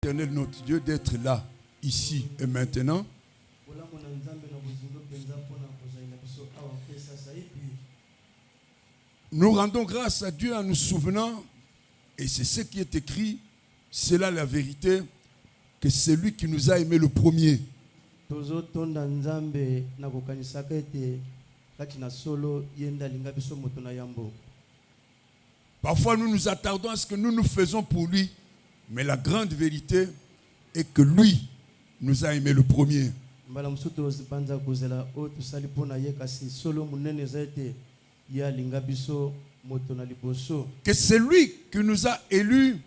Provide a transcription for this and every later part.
Éternel notre Dieu d'être là, ici et maintenant. Nous rendons grâce à Dieu en nous souvenant, et c'est ce qui est écrit, c'est là la vérité, que c'est lui qui nous a aimés le premier. Parfois nous nous attardons à ce que nous faisons pour lui, mais la grande vérité est que lui nous a aimés le premier. Que c'est lui qui nous a élus,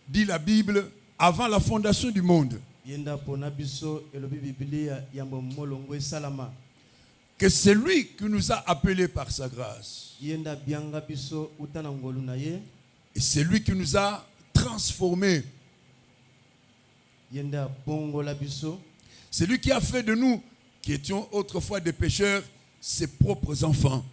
dit la Bible, avant la fondation du monde. Que c'est lui qui nous a appelés par sa grâce. Et c'est lui qui nous a transformés. C'est lui qui a fait de nous, qui étions autrefois des pécheurs, ses propres enfants.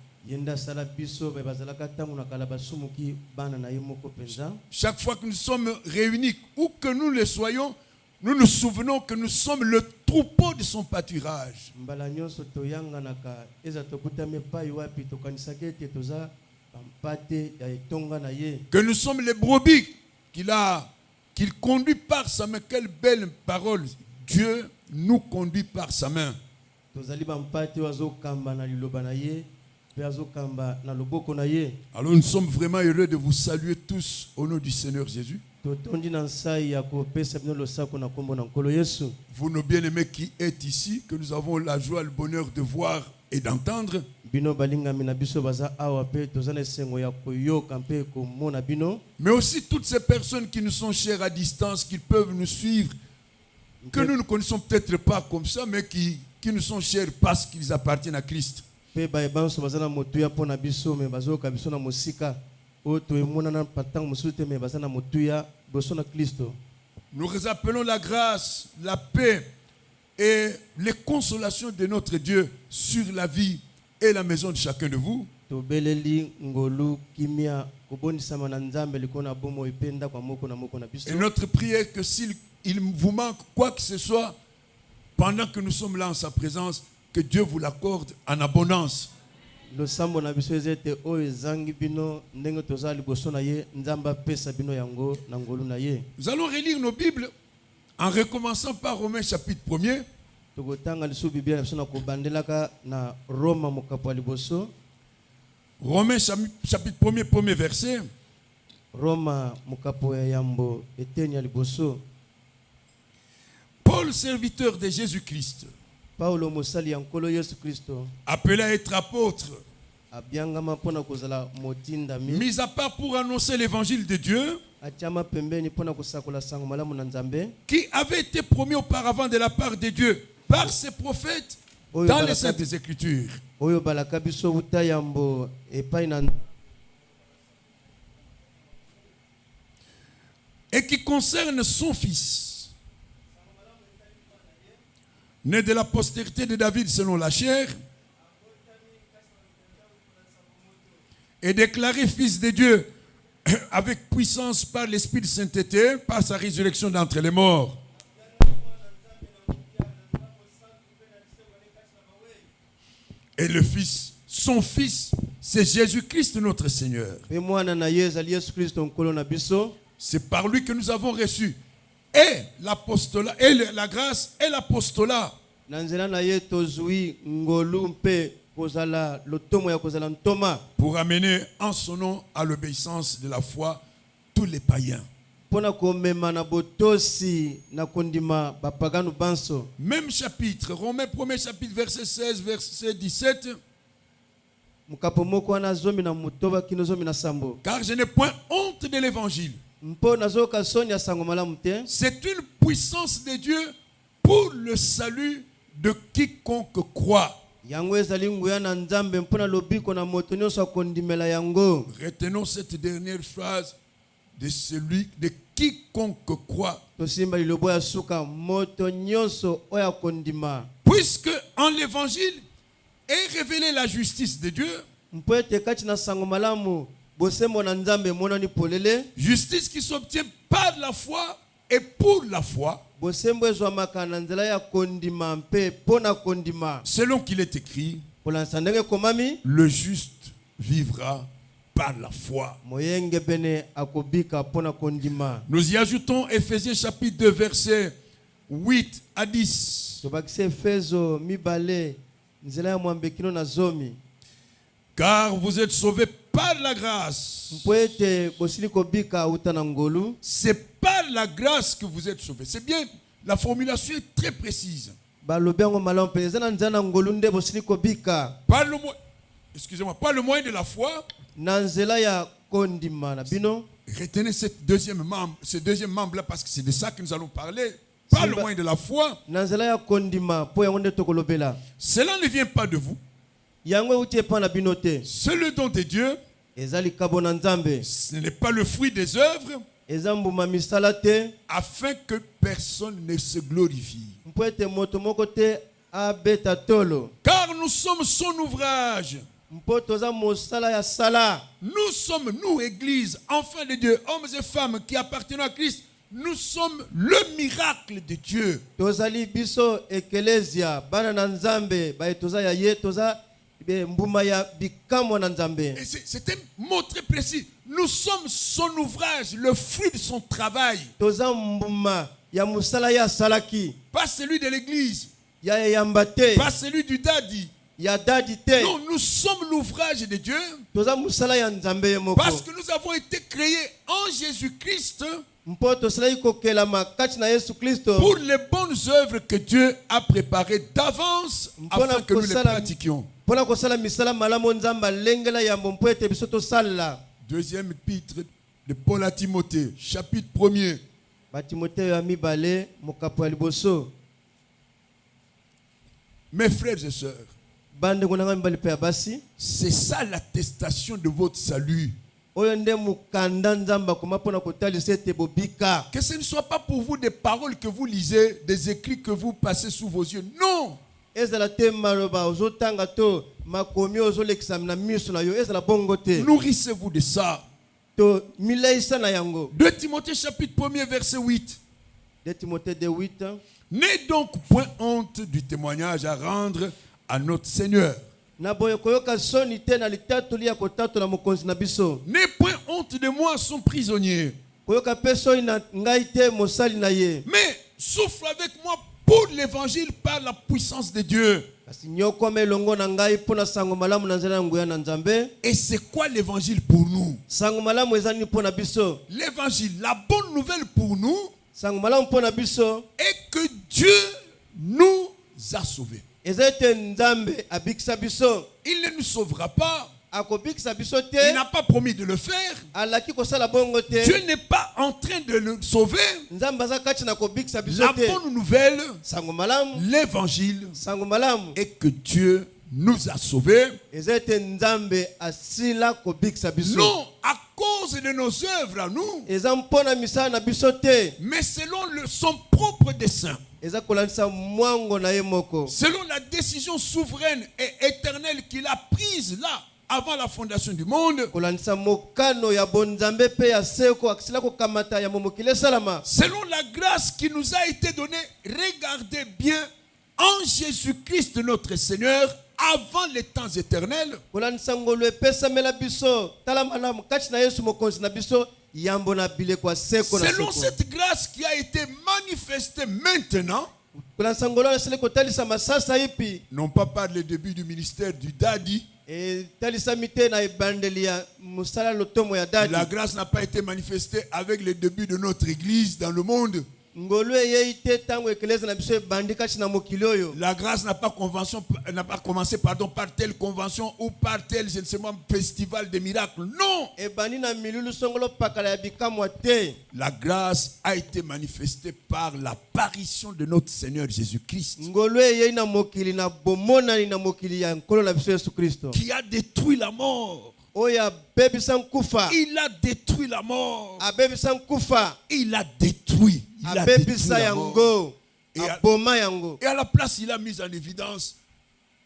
Chaque fois que nous sommes réunis, où que nous le soyons, nous nous souvenons que nous sommes le troupeau de son pâturage. Que nous sommes les brebis qu'il conduit par sa main. Quelle belle parole. Dieu nous conduit par sa main. Alors nous sommes vraiment heureux de vous saluer tous au nom du Seigneur Jésus. Vous, nos bien-aimés qui êtes ici, que nous avons la joie et le bonheur de voir et d'entendre. Mais aussi toutes ces personnes qui nous sont chères à distance, qui peuvent nous suivre, que nous ne connaissons peut-être pas comme ça, mais qui nous sont chers parce qu'ils appartiennent à Christ. Nous appelons la grâce, la paix et les consolations de notre Dieu sur la vie et la maison de chacun de vous. Et notre prière est que s'il vous manque quoi que ce soit, pendant que nous sommes là en sa présence, que Dieu vous l'accorde en abondance. Nous allons relire nos Bibles en recommençant par Romains chapitre 1er. Romains chapitre 1er, premier verset. Paul, serviteur de Jésus-Christ, appelé à être apôtre, mis à part pour annoncer l'évangile de Dieu, qui avait été promis auparavant de la part de Dieu par ses prophètes dans les Saintes Écritures. Et qui concerne son fils, né de la postérité de David selon la chair, et déclaré fils de Dieu avec puissance par l'Esprit de sainteté, par sa résurrection d'entre les morts. Et le Fils, son Fils, c'est Jésus-Christ notre Seigneur. C'est par lui que nous avons reçu et l'apostolat, et la grâce et l'apostolat. Pour amener en son nom à l'obéissance de la foi tous les païens. Même chapitre, Romains 1er chapitre, verset 16, verset 17. Car je n'ai point honte de l'évangile. C'est une puissance de Dieu pour le salut de quiconque croit. Retenons cette dernière phrase de celui de quiconque croit. Puisque en l'évangile est révélée la justice de Dieu. Justice qui s'obtient par la foi Et pour la foi, selon qu'il est écrit, le juste vivra par la foi. Nous y ajoutons Éphésiens chapitre 2 versets 8 à 10. Car vous êtes sauvés par la grâce. C'est par la grâce que vous êtes sauvés. C'est bien, la formulation est très précise. Par le moyen de la foi. Retenez ce deuxième membre-là parce que c'est de ça que nous allons parler. Par le moyen de la foi. Cela ne vient pas de vous. C'est le don de Dieu. Ce n'est pas le fruit des œuvres. Afin que personne ne se glorifie. Car nous sommes son ouvrage. Nous sommes, nous, Église, enfants de Dieu, hommes et femmes qui appartiennent à Christ. Nous sommes le miracle de Dieu. Et c'est un mot très précis. Nous sommes son ouvrage, le fruit de son travail. Pas celui de l'église. Pas celui du daddy. Non, nous sommes l'ouvrage de Dieu. Parce que nous avons été créés en Jésus-Christ pour les bonnes œuvres que Dieu a préparées d'avance afin que nous les pratiquions. Deuxième épître de Paul à Timothée, chapitre 1er. Mes frères et sœurs, c'est ça l'attestation de votre salut. Que ce ne soit pas pour vous des paroles que vous lisez, des écrits que vous passez sous vos yeux. Non. Nourrissez-vous de ça. 2 Timothée chapitre 1er verset 8. N'ayez donc point honte du témoignage à rendre à notre Seigneur. N'ayez point honte de moi, son prisonnier. Mais souffre avec moi pour l'évangile par la puissance de Dieu. Et c'est quoi l'évangile pour nous? L'évangile, la bonne nouvelle pour nous est que Dieu nous a sauvés. Il ne nous sauvera pas. Il n'a pas promis de le faire. Dieu n'est pas en train de le sauver. La bonne nouvelle, l'évangile, est que Dieu nous a sauvés. Non à cause de nos œuvres à nous, mais selon son propre dessein. Selon la décision souveraine et éternelle qu'il a prise là, avant la fondation du monde. Selon la grâce qui nous a été donnée, regardez bien, en Jésus-Christ notre Seigneur, avant les temps éternels. Selon cette grâce qui a été manifestée maintenant, non pas par le début du ministère du daddy. La grâce n'a pas été manifestée avec le début de notre église dans le monde. La grâce n'a pas commencé par telle convention ou par tel festival de miracles. Non. La grâce a été manifestée par l'apparition de notre Seigneur Jésus-Christ, qui a détruit la mort. Il a détruit la mort. Il a détruit. Et à la place, il a mis en évidence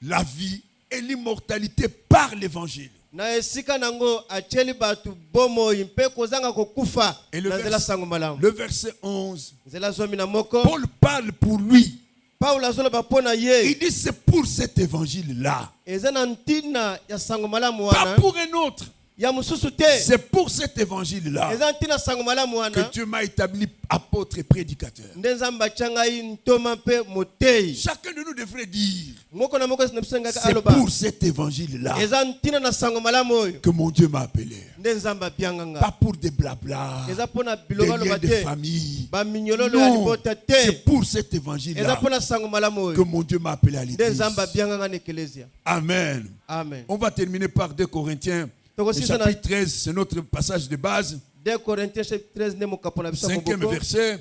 la vie et l'immortalité par l'évangile. na esika nango acheli batu bomo impe kozanga kokufa na nzela sango malamu. Le verset 11, Nzela zomi na moko Paul parle pour lui. Paul azoloba pona ye. Il dit c'est pour cet évangile-là, Eza na ntina ya sango malamu pas wana pour un autre. ya mususu te. C'est pour cet évangile-là Eza ntina sango malamu wana que Dieu m'a établi apôtre et prédicateur. ndenzamba changa ntoma pe motei. Chacun de nous devrait dire, Moko na moko sinapsenga c'est aloba. pour cet évangile-là Eza ntina na sango malamu oyo que mon Dieu m'a appelé. ndenzamba bianganga. Pas pour des blabla, Eza pona des biloba liens loba de te. famille. Ba minyololo ya Non, libota te. c'est pour cet Eza évangile-là pona sango malamu que oyo mon Dieu m'a appelé à l'église. ndenzamba bianganga na eklezia. Amen. Amen. On va terminer par 2 Corinthiens, le chapitre 13, c'est notre passage de base. 2 Corinthiens chapitre 13 ne mokapona bisa 5e moboko. verset,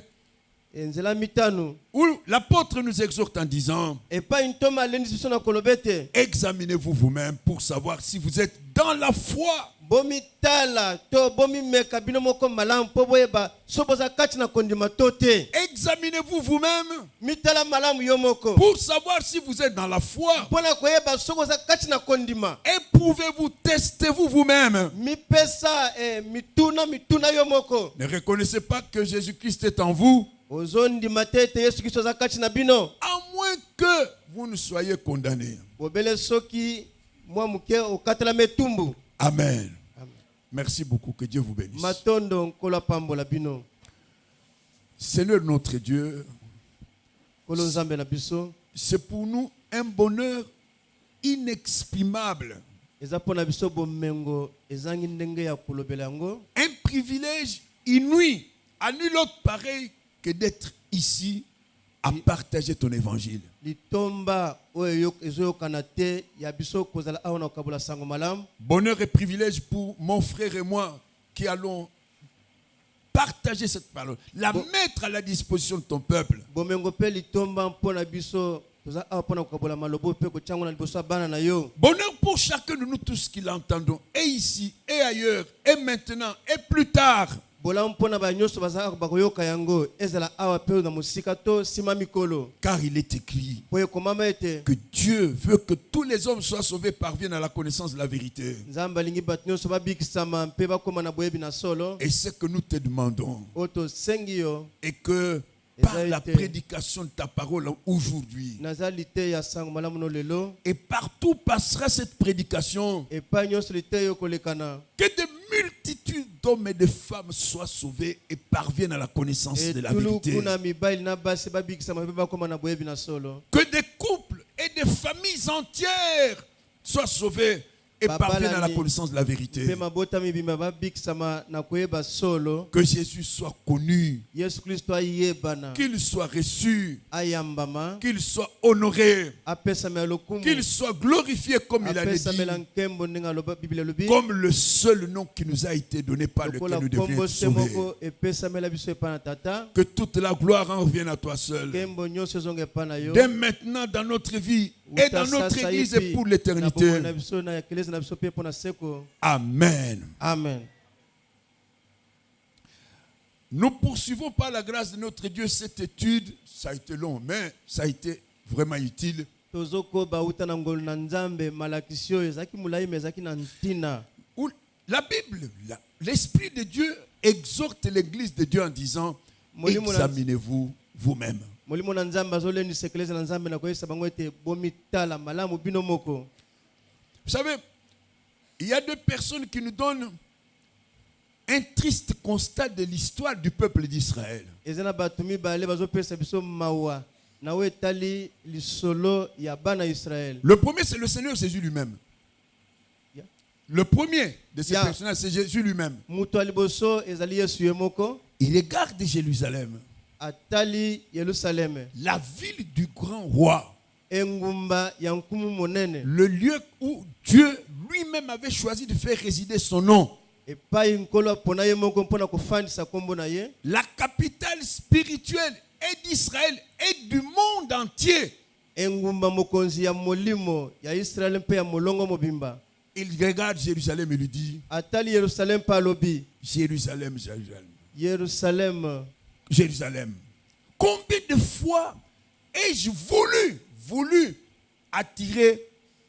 Nzela mitano. où l'apôtre nous exhorte en disant, Et pas une tome à l'institution na kolobete. examinez-vous vous-même pour savoir si vous êtes dans la foi. Bomi tala to bomi meka bino moko malamu po boyeba soboza kati na kondima tote. Examinez-vous vous-même Mitala malamu yo moko. pour savoir si vous êtes dans la foi. Pona koyeba soboza kati na kondima. Éprouvez-vous, testez-vous vous-même. Mi pesa mituna yo moko. Ne reconnaissez pas que Jésus-Christ est en vous, Ozondi matete Yesu Kristo za kati na bino. à moins que vous ne soyez condamnés. Bobele soki mwa muke okatala metumbu. Amen. Amen. Merci beaucoup, que Dieu vous bénisse. Matondo nkola pambola bino. Seigneur notre Dieu, Kolo nzambe na biso. c'est pour nous un bonheur inexprimable, Eza pona biso bomengo ezangi ndenge ya kolobela yango. un privilège inouï, à nul autre pareil que d'être ici à partager ton évangile. Litomba oyo ezoyokana te ya biso kozala awa na kokabola sango malamu. Bonheur et privilège pour mon frère et moi qui allons partager cette parole, la mettre à la disposition de ton peuple. Bomengo pe litomba mpona biso toza awa pona kokabola malobo pe kochango na liboso bana na yo. Bonheur pour chacun de nous tous qui l'entendons, et ici, et ailleurs, et maintenant, et plus tard. Bola mpona ba nyoso baza bakoyoka yango ezala awa pe na musika to sima mikolo. Car il est écrit Poye komama ete que Dieu veut que tous les hommes soient sauvés, parviennent à la connaissance de la vérité. nzamba lingi bat nyoso babikisama mpe bakoma na boyebi na solo. Et c'est que nous te demandons, Oto sengi yo et que par la prédication de ta parole aujourd'hui, nazali te ya sango malamu no lelo. et partout passera cette prédication, Et pas nyoso lite yo kolekana. que de multitudes d'hommes et de femmes soient sauvés et parviennent à la connaissance de la vérité. Que des couples et des familles entières soient sauvés et parviennent à la connaissance de la vérité. Que Jésus soit connu, qu'il soit reçu, qu'il soit honoré, qu'il soit glorifié comme il a dit, comme le seul nom qui nous a été donné par lequel nous devions être sauvés. Que toute la gloire en revienne à toi seul. Dès maintenant dans notre vie et dans notre église et pour l'éternité. Amen. Amen. Nous poursuivons par la grâce de notre Dieu cette étude. Ça a été long, mais ça a été vraiment utile. La Bible, l'Esprit de Dieu exhorte l'Église de Dieu en disant, examinez-vous vous-même. Vous savez, il y a deux personnes qui nous donnent un triste constat de l'histoire du peuple d'Israël. Le premier, c'est le Seigneur Jésus lui-même. Le premier de ces personnages, c'est Jésus lui-même. Il regarde Jérusalem, la ville du grand roi, le lieu où Dieu lui-même avait choisi de faire résider son nom. La capitale spirituelle et d'Israël et du monde entier. Il regarde Jérusalem et lui dit, Jérusalem, Jérusalem, Jérusalem, Jérusalem, combien de fois ai-je voulu attirer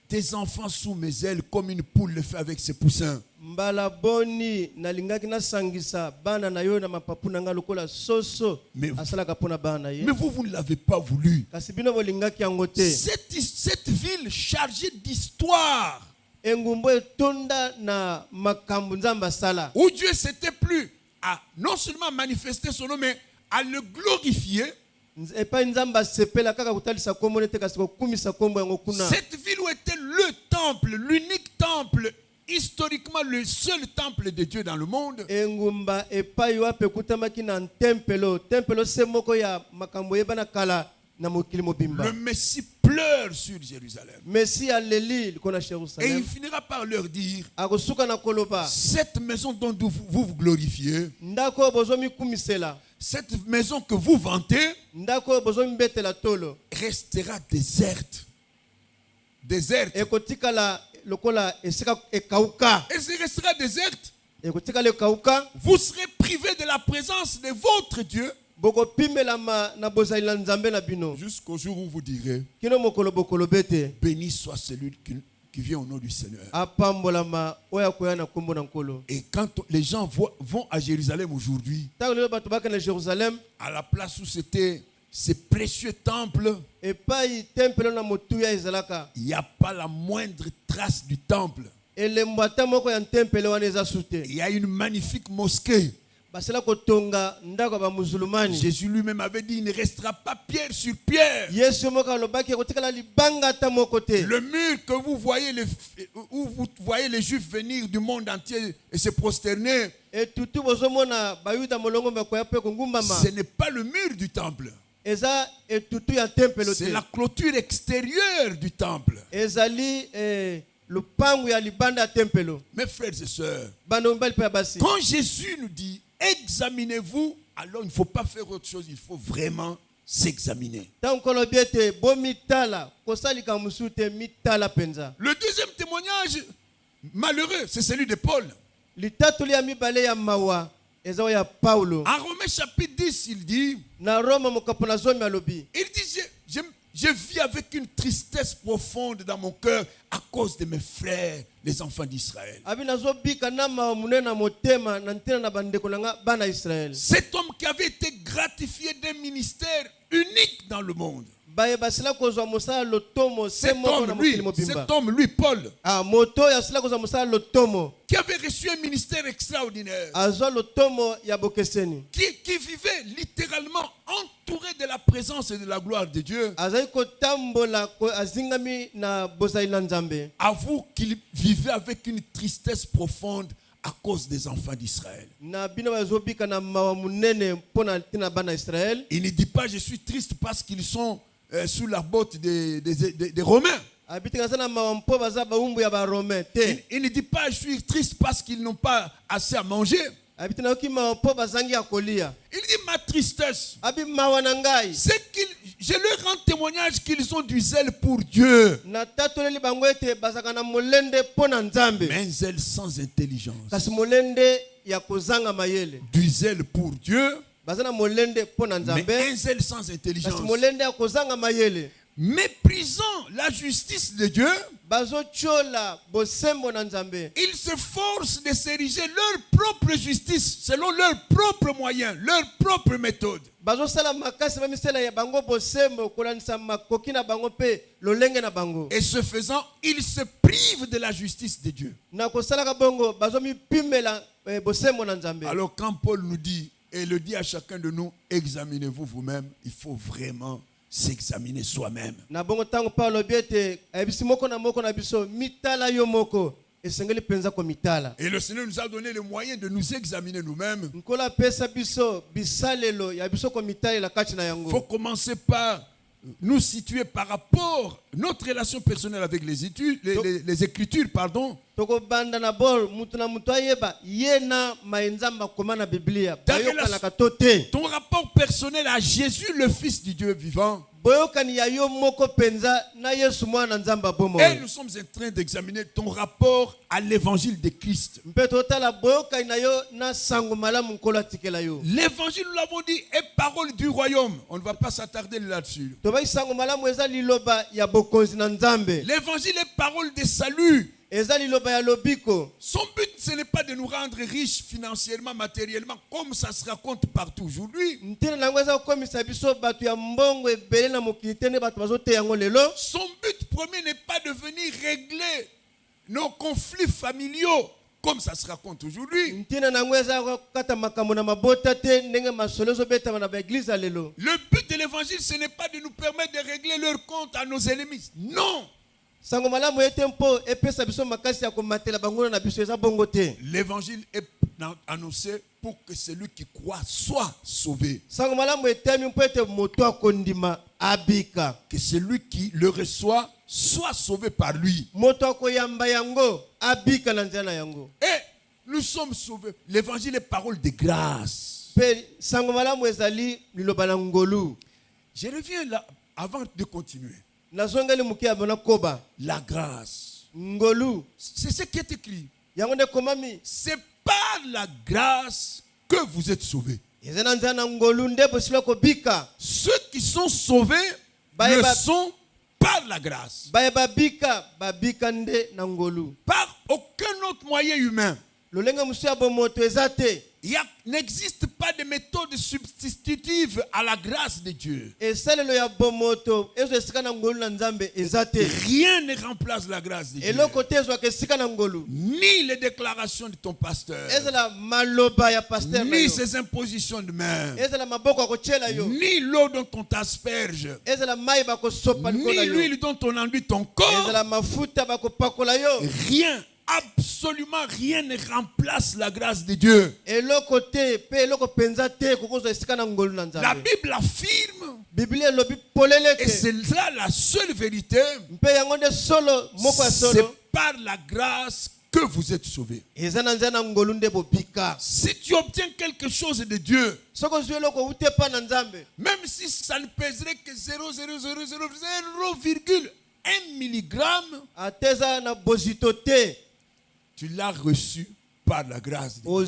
tes enfants sous mes ailes comme une poule le fait avec ses poussins. Mbala boni nalingaki nasangisa bana na yo na mapapu na nga lokola soso asalaka pona bana ye. Mais vous ne l'avez pas voulu. Kasi bino bolingaki yango te. Cette ville chargée d'histoire, Engumbo etonda na makambu nzamba sala, où Dieu s'était plu à non seulement manifester son nom, mais à le glorifier. Cette ville où était le temple, l'unique temple, historiquement le seul temple de Dieu dans le monde. Le Messie pleure sur Jérusalem. Et il finira par leur dire, cette maison dont vous vous glorifiez, cette maison que vous vantez, restera déserte. Déserte. Et elle restera déserte. Vous serez privés de la présence de votre Dieu jusqu'au jour où vous direz, béni soit celui qui vient au nom du Seigneur. Et quand les gens vont à Jérusalem aujourd'hui, à la place où c'était ces précieux temples, il n'y a pas la moindre trace du temple. Il y a une magnifique mosquée. Jésus lui-même avait dit, il ne restera pas pierre sur pierre. Le mur que vous voyez, où vous voyez les Juifs venir du monde entier et se prosterner, ce n'est pas le mur du temple. C'est la clôture extérieure du temple. Mes frères et sœurs, quand Jésus nous dit examinez-vous, alors il ne faut pas faire autre chose, il faut vraiment s'examiner. Le deuxième témoignage malheureux, c'est celui de Paul. En Romains chapitre 10, il dit, je vis avec une tristesse profonde dans mon cœur à cause de mes frères, les enfants d'Israël. Cet homme qui avait été gratifié d'un ministère unique dans le monde. Cet homme, lui, Paul, qui avait reçu un ministère extraordinaire, qui vivait littéralement entouré de la présence et de la gloire de Dieu, avoue qu'il vivait avec une tristesse profonde à cause des enfants d'Israël. Il ne dit pas je suis triste parce qu'ils sont sous la botte des Romains. Il ne dit pas je suis triste parce qu'ils n'ont pas assez à manger. Il dit ma tristesse, c'est que je leur rends témoignage qu'ils ont du zèle pour Dieu, mais un zèle sans intelligence. Du zèle pour Dieu, mais un zèle sans intelligence. Méprisant la justice de Dieu, ils se forcent de s'ériger leur propre justice selon leurs propres moyens, leurs propres méthodes. Et ce faisant, ils se privent de la justice de Dieu. Alors quand Paul nous dit, et le dit à chacun de nous, examinez-vous vous-même, il faut vraiment s'examiner soi-même. Et le Seigneur nous a donné le moyen de nous examiner nous-mêmes. Il faut commencer par nous situer par rapport à notre relation personnelle avec les Écritures, pardon. Ton rapport personnel à Jésus, le Fils du Dieu vivant, Et nous sommes en train d'examiner ton rapport à l'évangile de Christ. L'évangile, nous l'avons dit, est parole du royaume. On ne va pas s'attarder là-dessus. L'évangile est parole de salut. Son but, ce n'est pas de nous rendre riches financièrement, matériellement, comme ça se raconte partout aujourd'hui. Son but premier n'est pas de venir régler nos conflits familiaux, comme ça se raconte aujourd'hui. Le but de l'évangile, ce n'est pas de nous permettre de régler leur compte à nos ennemis. Non. L'évangile est annoncé pour que celui qui croit soit sauvé. Que celui qui le reçoit soit sauvé par lui. Et nous sommes sauvés. L'évangile est parole de grâce. Je reviens là avant de continuer. La grâce. C'est ce qui est écrit. C'est par la grâce que vous êtes sauvés. Ceux qui sont sauvés le sont par la grâce. Par aucun autre moyen humain. Il n'existe pas de méthode substitutive à la grâce de Dieu. Rien ne remplace la grâce de Dieu. Ni les déclarations de ton pasteur, ni ses impositions de main, ni l'eau dont on t'asperge, ni l'huile dont on enduit ton corps. Rien. Absolument rien ne remplace la grâce de Dieu. La Bible affirme, et c'est là la seule vérité, c'est par la grâce que vous êtes sauvés. Si tu obtiens quelque chose de Dieu, même si ça ne pèserait que 0,00001 milligramme, tu l'as reçu par la grâce de Dieu.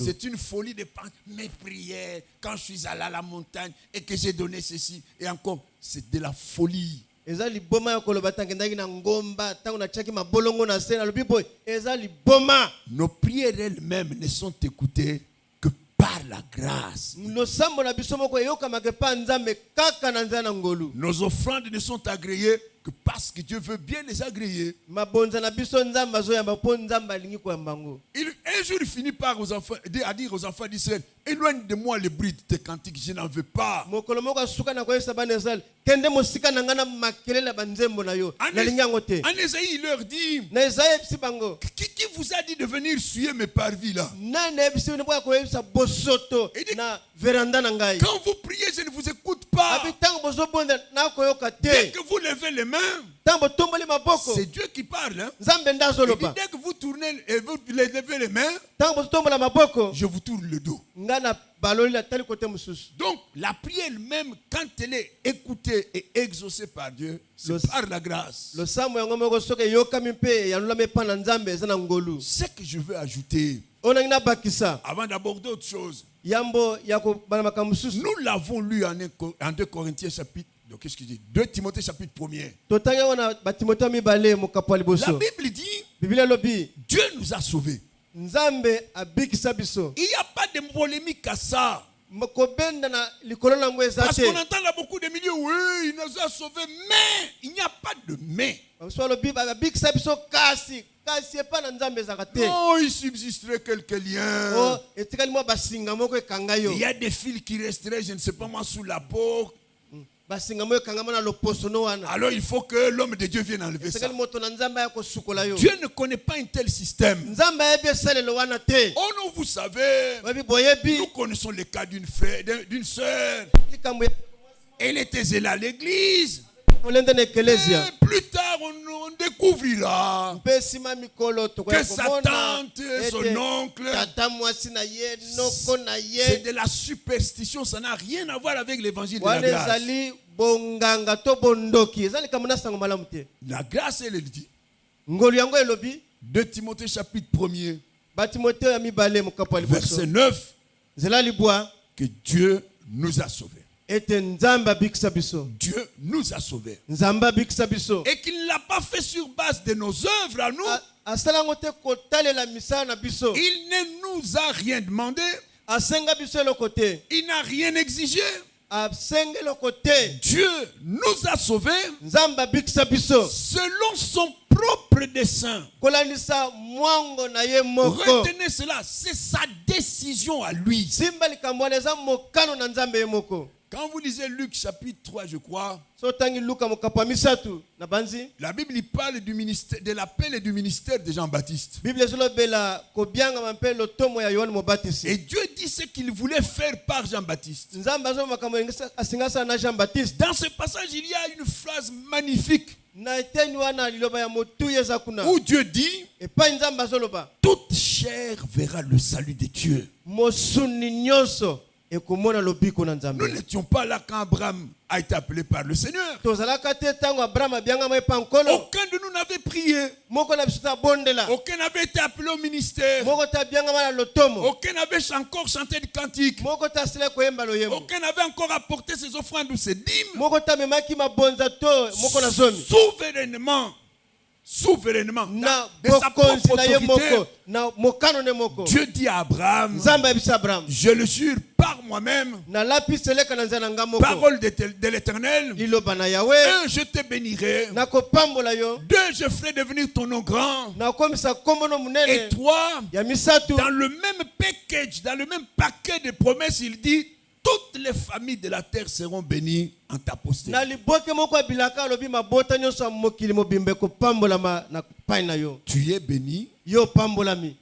C'est une folie de penser mes prières quand je suis allé à la montagne et que j'ai donné ceci et encore, c'est de la folie. Nos prières elles-mêmes ne sont écoutées que par la grâce. Nos offrandes ne sont agréées que parce que Dieu veut bien les agréer. Un jour, il finit par à dire aux enfants d'Israël, éloigne de moi les bruits de tes cantiques, je n'en veux pas. En Ésaïe, il leur dit, qui vous a dit de venir suyer mes parvis là? Il dit, quand vous priez, je ne vous écoute pas. Dès que vous levez les mains, c'est Dieu qui parle. Hein? Il dit, dès que vous tournez et vous levez les mains, je vous tourne le dos. Donc la prière même, quand elle est écoutée et exaucée par Dieu, c'est par la grâce. Ce que je veux ajouter avant d'aborder autre chose, nous l'avons lu en 2 Corinthiens chapitre, qu'est-ce que je dis, 2 Timothée chapitre 1er. La Bible dit, Dieu nous a sauvés. Il n'y a pas de polémique à ça. Parce qu'on entend là beaucoup de milieux, oui, il nous a sauvés, mais il n'y a pas de mais. Non, il subsisterait quelques liens. Il y a des fils qui resteraient, je ne sais pas moi, sous la peau. Alors il faut que l'homme de Dieu vienne enlever ça. Dieu ne connaît pas un tel système. Oh non, vous savez, nous connaissons le cas d'une sœur. Elle était zélée à l'église. Plus plus tard, on découvrira que sa tante, son oncle, c'est de la superstition. Ça n'a rien à voir avec l'évangile de la grâce. La grâce, elle dit. 2 Timothée chapitre 1er, verset 9, que Dieu nous a sauvés. Dieu nous a sauvés. Et qu'il ne l'a pas fait sur base de nos œuvres à nous. Il ne nous a rien demandé. Il n'a rien exigé. Dieu nous a sauvés selon son propre dessein. Retenez cela, c'est sa décision à lui. Quand vous lisez Luc chapitre 3, je crois, la Bible parle du ministère, de l'appel et du ministère de Jean-Baptiste. Et Dieu dit ce qu'il voulait faire par Jean-Baptiste. Dans ce passage, il y a une phrase magnifique où Dieu dit: toute chair verra le salut de Dieu. Nous n'étions pas là quand Abraham a été appelé par le Seigneur. Aucun de nous n'avait prié. Aucun n'avait été appelé au ministère. Aucun n'avait encore chanté de cantiques. Aucun n'avait encore apporté ses offrandes ou ses dîmes. Souverainement, de sa propre autorité, Dieu dit à Abraham: je le jure par moi-même, parole de l'Éternel, un, je te bénirai, deux, je ferai devenir ton nom grand, et trois, dans le même package, dans le même paquet de promesses, il dit: toutes les familles de la terre seront bénies en ta postérité. Tu es béni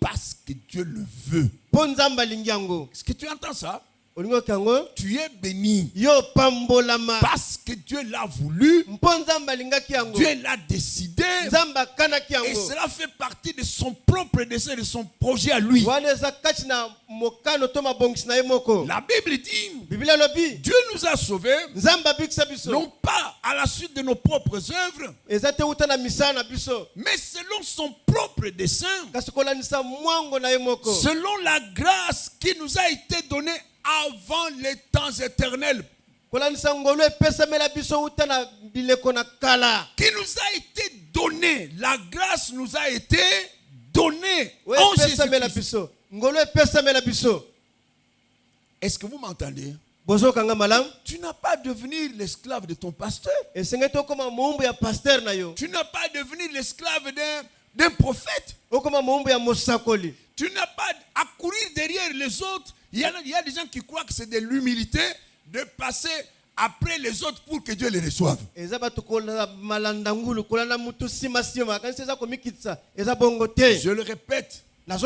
parce que Dieu le veut. Est-ce que tu entends ça? Tu es béni parce que Dieu l'a voulu, Dieu l'a décidé, et cela fait partie de son propre dessein, de son projet à lui. La Bible dit: Dieu nous a sauvés, non pas à la suite de nos propres œuvres, mais selon son propre dessein, selon la grâce qui nous a été donnée avant les temps éternels, qui nous a été donnée. La grâce nous a été donnée en Jésus-Christ. Est-ce que vous m'entendez? Tu n'as pas à devenir l'esclave de ton pasteur. Tu n'as pas à devenir l'esclave d'un prophète. Tu n'as pas à courir derrière les autres. Il y a des gens qui croient que c'est de l'humilité de passer après les autres pour que Dieu les reçoive. Je le répète, la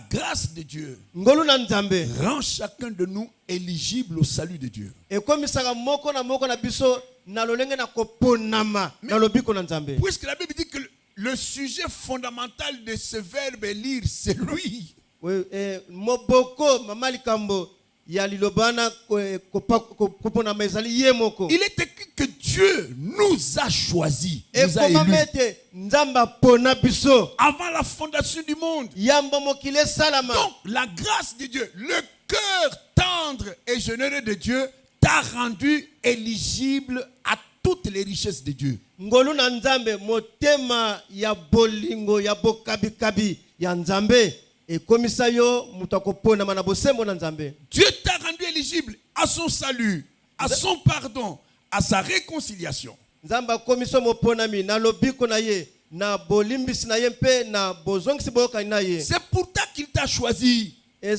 grâce de Dieu rend chacun de nous éligible au salut de Dieu. Puisque la Bible dit que le sujet fondamental de ce verbe lire, c'est lui. Il est écrit que Dieu nous a choisis, nous a élus avant la fondation du monde. Donc la grâce de Dieu, le cœur tendre et généreux de Dieu t'a rendu éligible à toutes les richesses de Dieu. Dieu t'a rendu éligible à son salut, à son pardon, à sa réconciliation. C'est pour ça qu'il t'a choisi. Dieu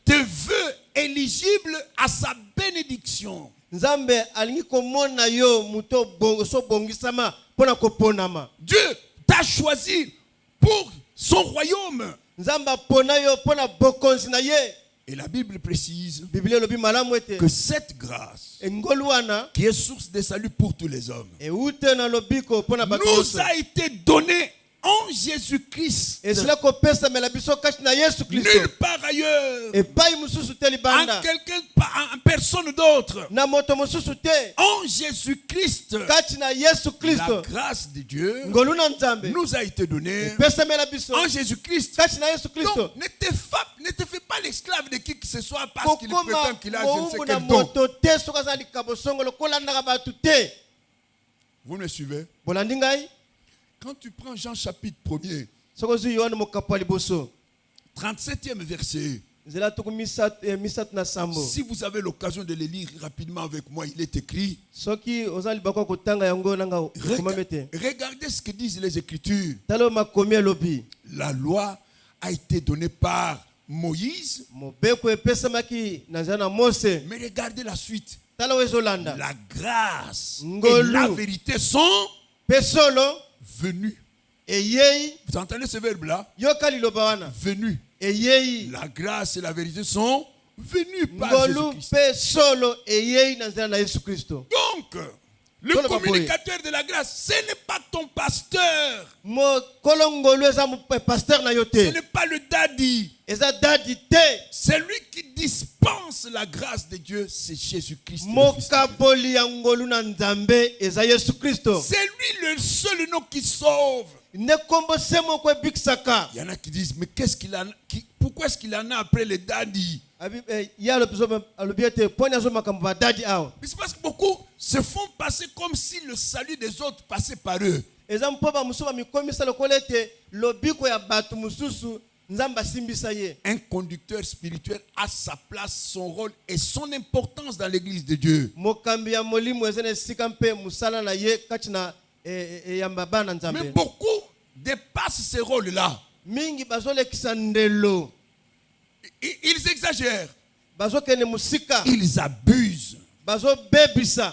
te veut éligible à sa bénédiction. Dieu t'a choisi pour son royaume. Et la Bible précise que cette grâce qui est source de salut pour tous les hommes nous a été donnée en Jésus-Christ. Nulle part ailleurs. En quelqu'un, en personne d'autre. En Jésus-Christ. La grâce de Dieu nous a été donnée en Jésus-Christ. Donc, ne te fais pas l'esclave de qui que ce soit parce qu'il prétend qu'il a je ne sais quel don. Vous me suivez? Quand tu prends Jean chapitre 1er, 37e verset, si vous avez l'occasion de le lire rapidement avec moi, il est écrit. Regardez ce que disent les Écritures. La loi a été donnée par Moïse. Mais regardez la suite. La grâce et la vérité sont venus. Vous entendez ce verbe-là? Venu. La grâce et la vérité sont venus par Jésus-Christ. Donc, le communicateur de la grâce, ce n'est pas ton pasteur. Ce n'est pas le daddy. C'est lui qui dispense la grâce de Dieu, c'est Jésus-Christ. C'est lui le seul nom qui sauve. Il y en a qui disent, mais pourquoi est-ce qu'il en a après les daddy? C'est parce que beaucoup se font passer comme si le salut des autres passait par eux. Un conducteur spirituel a sa place, son rôle et son importance dans l'église de Dieu. Mais beaucoup dépassent ce rôle-là. Ils exagèrent. Ils abusent.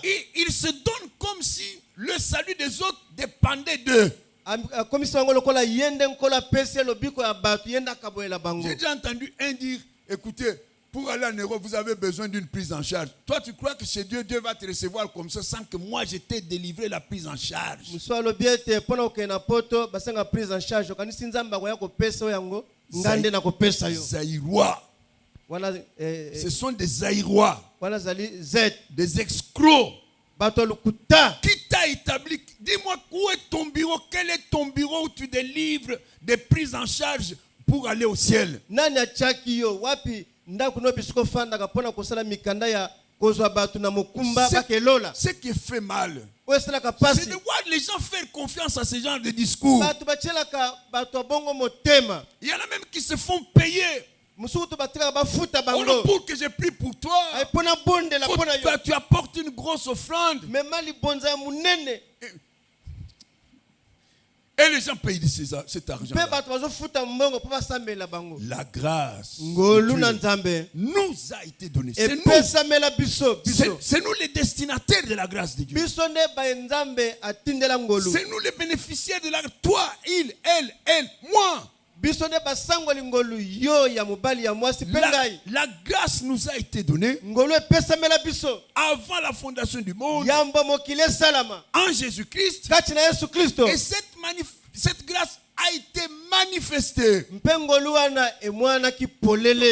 Ils se donnent comme si le salut des autres dépendait d'eux. J'ai déjà entendu un dire, écoutez, pour aller en Europe, vous avez besoin d'une prise en charge. Toi, tu crois que chez Dieu, Dieu va te recevoir comme ça sans que moi, je t'ai délivré la prise en charge. Zaïrois. Ce sont des Zaïrois. Des escrocs. Qui t'a établi? Dis-moi, où est ton bureau? Quel est ton bureau où tu délivres des prises en charge pour aller au ciel? Ce qui fait mal, c'est de voir les gens faire confiance à ce genre de discours. Il y en a même qui se font payer. Pour que j'ai pris pour toi, tu apportes une grosse offrande. Et les gens payent cet argent. La grâce nous a été donnée. C'est nous les destinataires de la grâce de Dieu. C'est nous les bénéficiaires de la grâce. Toi, il, elle, moi. La grâce nous a été donnée avant la fondation du monde en Jésus-Christ. Et cette grâce a été manifestée.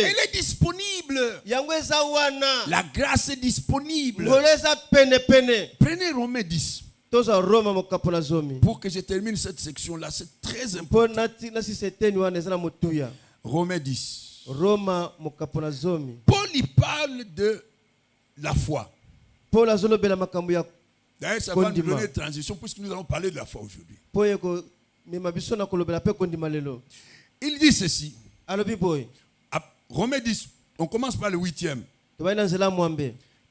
Elle est disponible. La grâce est disponible. Prenez Romains 10. Pour que je termine cette section-là, c'est très important. Romains 10. Paul y parle de la foi. D'ailleurs, ça va nous donner une transition puisque nous allons parler de la foi aujourd'hui. Il dit ceci. Romains 10, on commence par le 8e.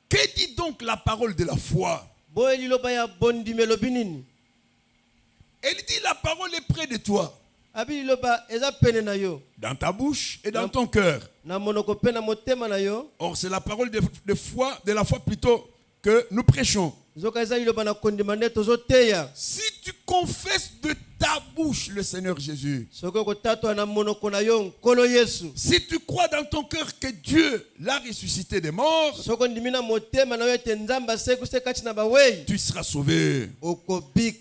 Que dit donc la parole de la foi? Elle dit la parole est près de toi. Dans ta bouche et dans ton cœur. Or, c'est la parole de la foi plutôt que nous prêchons. Si tu confesses de ta bouche le Seigneur Jésus, si tu crois dans ton cœur que Dieu l'a ressuscité des morts, tu seras sauvé.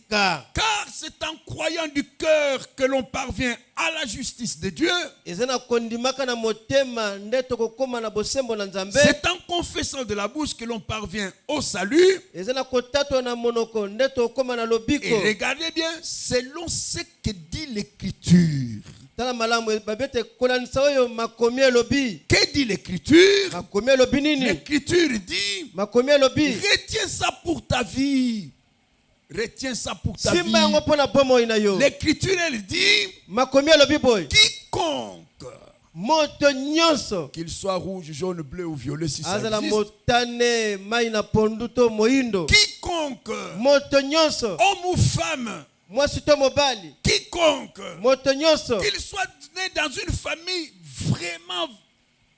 Car c'est en croyant du cœur que l'on parvient à la justice de Dieu. C'est en confessant de la bouche que l'on parvient au salut. Et regardez bien, selon ce que dit l'Écriture. Que dit l'Écriture? L'Écriture dit, retiens ça pour ta vie. Retiens ça pour ta vie. L'Écriture, elle dit, quiconque, qu'il soit rouge, jaune, bleu ou violet, si ça existe, quiconque, homme ou femme, quiconque, qu'il soit né dans une famille vraiment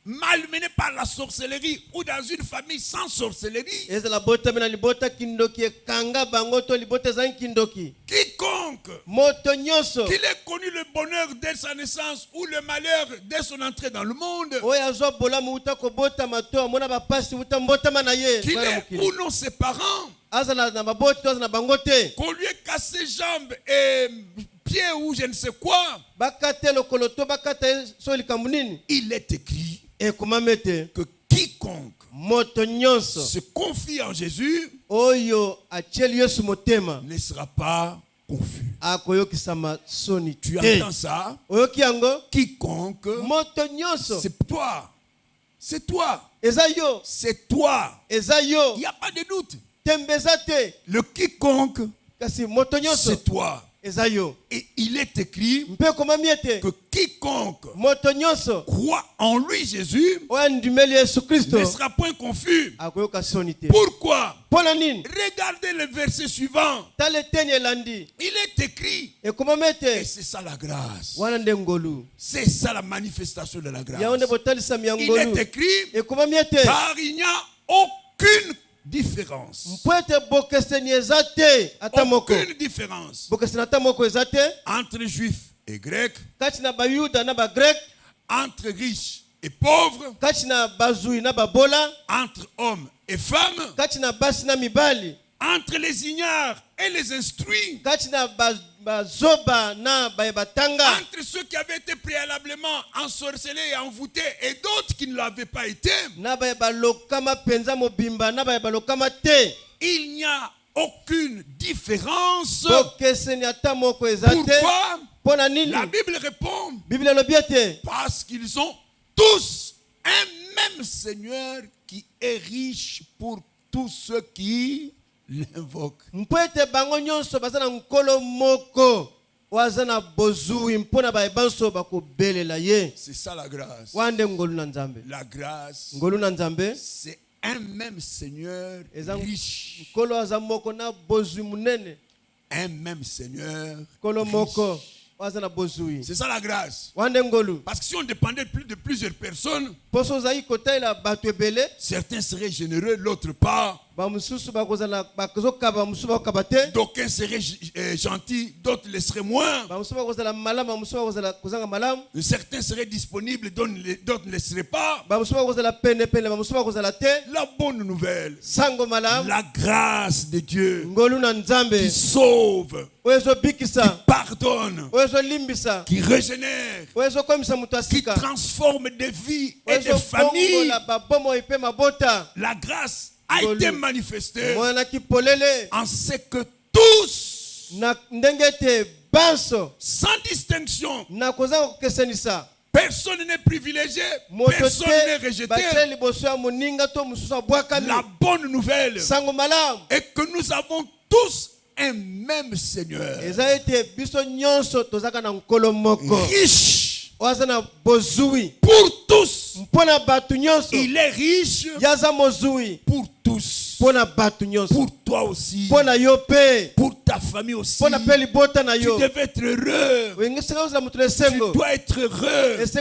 malmené par la sorcellerie ou dans une famille sans sorcellerie, quiconque, qu'il ait connu le bonheur dès sa naissance ou le malheur dès son entrée dans le monde, qu'il ait ou non ses parents, qu'on lui ait cassé jambes et pieds ou je ne sais quoi, il est écrit que quiconque se confie en Jésus ne sera pas confus. Tu entends ça? Quiconque, c'est toi. C'est toi. C'est toi. Il n'y a pas de doute. Le quiconque, c'est toi. Et il est écrit que quiconque croit en lui Jésus ne sera point confus. Pourquoi? Regardez le verset suivant. Il est écrit, et c'est ça la grâce, c'est ça la manifestation de la grâce. Il est écrit, car il n'y a aucune différence. Aucune différence entre juifs et grecs, entre riches et pauvres, entre hommes et femmes, entre les ignares et les instruits, entre ceux qui avaient été préalablement ensorcelés et envoûtés et d'autres qui ne l'avaient pas été. Il n'y a aucune différence. Pourquoi? La Bible répond, parce qu'ils ont tous un même Seigneur qui est riche pour tous ceux qui l'invoquent. C'est ça la grâce. La grâce, c'est un même Seigneur riche. Un même Seigneur riche. C'est ça la grâce. Parce que si on dépendait de plusieurs personnes, certains seraient généreux, l'autre pas. D'aucuns seraient gentils, d'autres le seraient moins. Certains seraient disponibles, d'autres ne le seraient pas. La bonne nouvelle, la grâce de Dieu qui sauve, qui pardonne, qui régénère, qui transforme des vies et des familles. La grâce a été manifestée en ce que tous, sans distinction, personne n'est privilégié, personne n'est rejeté. La bonne nouvelle est que nous avons tous un même Seigneur, riche pour tous. Il est riche pour tous. pour toi aussi, pour ta famille aussi. Tu devais être heureux. Tu dois être heureux. Tu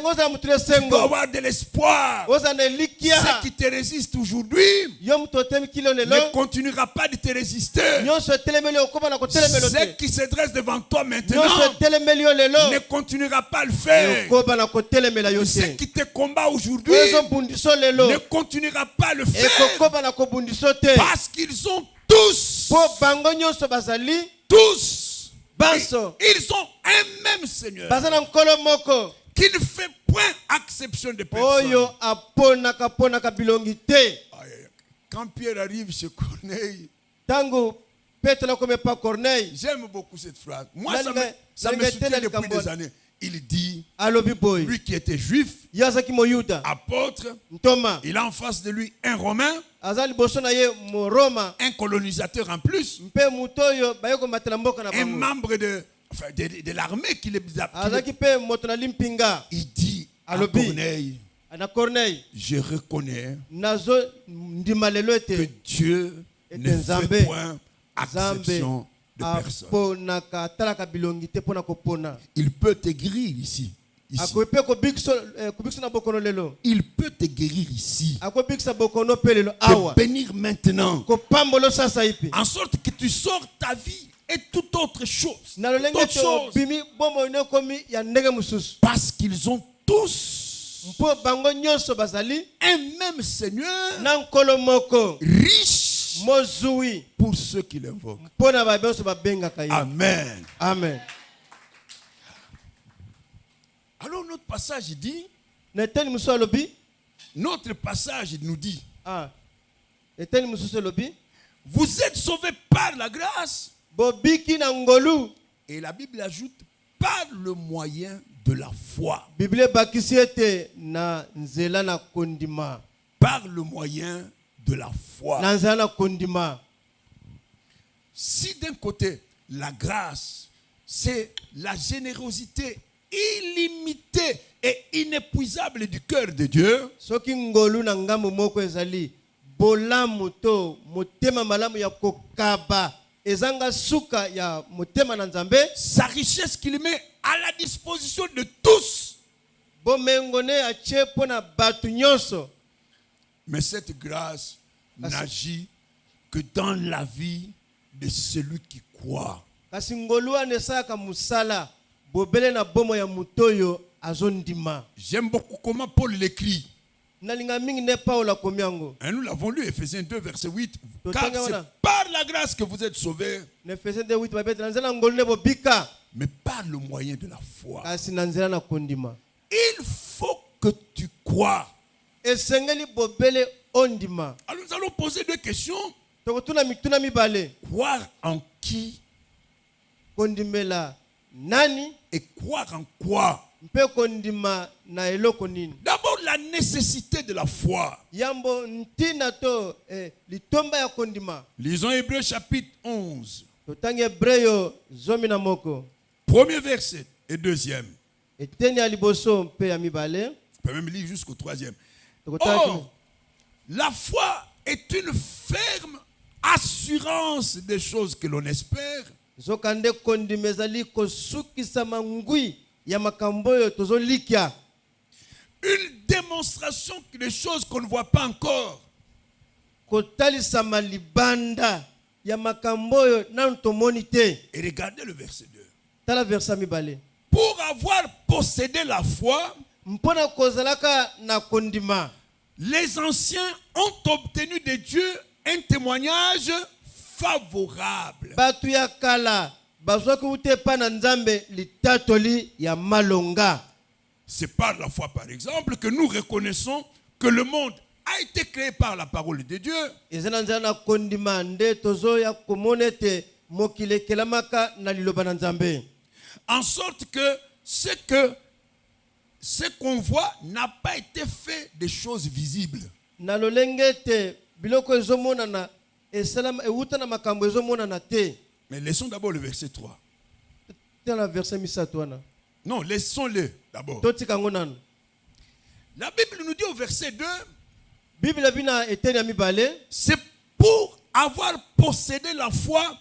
dois avoir de l'espoir. Ce qui te résiste aujourd'hui ne continuera pas de te résister. Ce qui se dresse devant toi maintenant ne continuera pas à le faire. Ce qui te combat aujourd'hui ne continuera pas à le faire. Parce qu'ils ont tous ils ont un même Seigneur qui ne fait point exception de personne. Quand Pierre arrive chez Corneille, j'aime beaucoup cette phrase. Moi, ça me soutient depuis des années. Il dit, lui qui était juif, apôtre, il a en face de lui un Romain, un colonisateur en plus, un membre de l'armée qui les a. Il dit à Corneille, je reconnais que Dieu ne fait point exception de personne. Il peut te guérir ici. Il peut te guérir ici. Te bénir maintenant. En sorte que tu sors ta vie et toute autre chose. Parce qu'ils ont tous un même Seigneur, riche pour ceux qui l'invoquent. Amen. Amen. Alors notre passage dit, notre passage nous dit, vous êtes sauvés par la grâce. Et la Bible ajoute, par le moyen de la foi. Par le moyen de la foi. Si d'un côté, la grâce, c'est la générosité illimitée et inépuisable du cœur de Dieu, sa richesse qu'il met à la disposition de tous. Mais cette grâce n'agit que dans la vie de celui qui croit. J'aime beaucoup comment Paul l'écrit. Et nous l'avons lu, Ephésiens 2, verset 8. Car c'est par la grâce que vous êtes sauvés, mais par le moyen de la foi. Il faut que tu crois. Alors nous allons poser deux questions. Croire en qui? Et croire en quoi? D'abord la nécessité de la foi. Lisons Hébreux chapitre 11. Premier verset et deuxième. On peut même lire jusqu'au troisième. Or, la foi est une ferme assurance des choses que l'on espère. Une démonstration des choses qu'on ne voit pas encore. Et regardez le verset 2. Pour avoir possédé la foi, les anciens ont obtenu de Dieu un témoignage favorable. C'est par la foi, par exemple, que nous reconnaissons que le monde a été créé par la parole de Dieu. En sorte que ce qu'on voit n'a pas été fait des choses visibles. Mais laissons d'abord le verset 3. Non, laissons-le d'abord. La Bible nous dit au verset 2, c'est pour avoir possédé la foi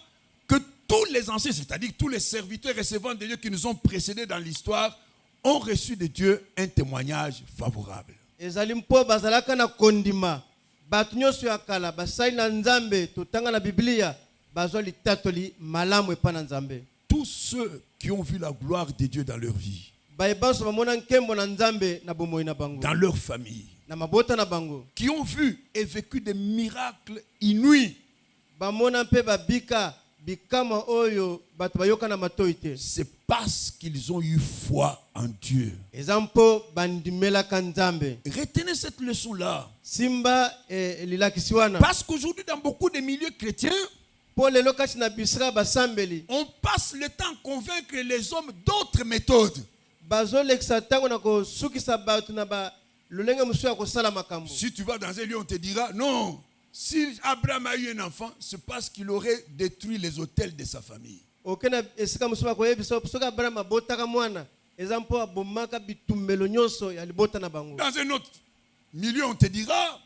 que tous les anciens, c'est-à-dire tous les serviteurs recevant de Dieu qui nous ont précédés dans l'histoire, ont reçu de Dieu un témoignage favorable. Tous ceux qui ont vu la gloire de Dieu dans leur vie, dans leur famille, qui ont vu et vécu des miracles inouïs, c'est parce qu'ils ont eu foi en Dieu. Retenez cette leçon-là. Parce qu'aujourd'hui, dans beaucoup de milieux chrétiens, on passe le temps à convaincre les hommes d'autres méthodes. Si tu vas dans un lieu, on te dira non. Si Abraham a eu un enfant, c'est parce qu'il aurait détruit les autels de sa famille. Dans un autre milieu, on te dira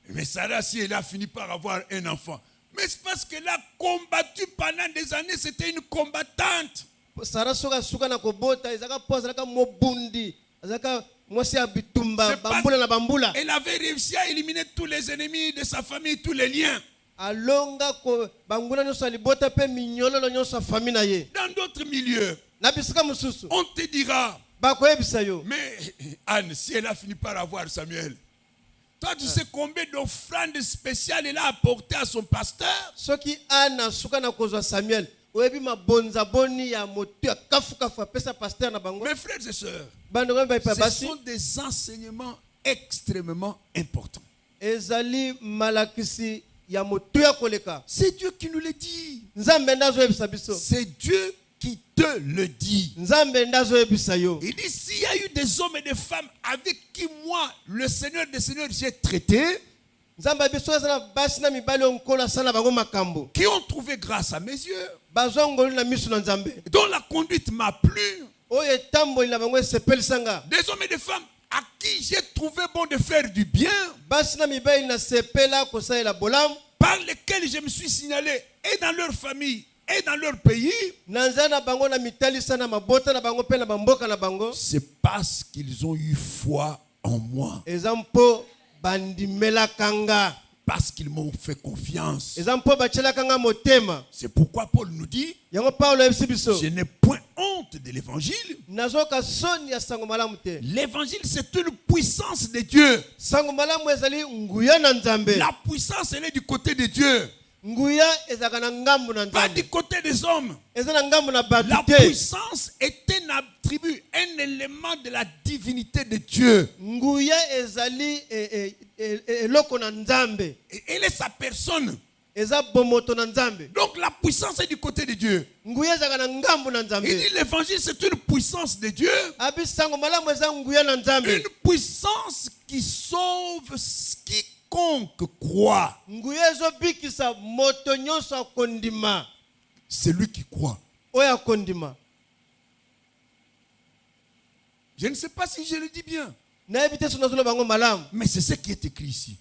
mais Sarah, si elle a fini par avoir un enfant, mais c'est parce qu'elle a combattu pendant des années, c'était une combattante. Elle avait réussi à éliminer tous les ennemis de sa famille, tous les liens. Dans d'autres milieux, on te dira mais Anne, si elle a fini par avoir Samuel, toi tu sais combien d'offrandes spéciales elle a apporté à son pasteur? Mes frères et sœurs, ce sont des enseignements extrêmement importants. C'est Dieu qui nous le dit. C'est Dieu qui te le dit. Il dit, s'il y a eu des hommes et des femmes avec qui moi, le Seigneur des Seigneurs, j'ai traité, qui ont trouvé grâce à mes yeux, dont la conduite m'a plu, des hommes et des femmes à qui j'ai trouvé bon de faire du bien, par lesquels je me suis signalé et dans leur famille et dans leur pays, c'est parce qu'ils ont eu foi en moi. Parce qu'ils m'ont fait confiance. C'est pourquoi Paul nous dit, je n'ai point honte de l'évangile. L'évangile, c'est une puissance de Dieu. La puissance, elle est du côté de Dieu, pas du côté des hommes. La puissance est un attribut, un élément de la divinité de Dieu. Elle est sa personne. Donc la puissance est du côté de Dieu. Il dit l'évangile, c'est une puissance de Dieu. Une puissance qui sauve quiconque croit. C'est lui qui croit. Je ne sais pas si je le dis bien, mais c'est ce qui est écrit ici.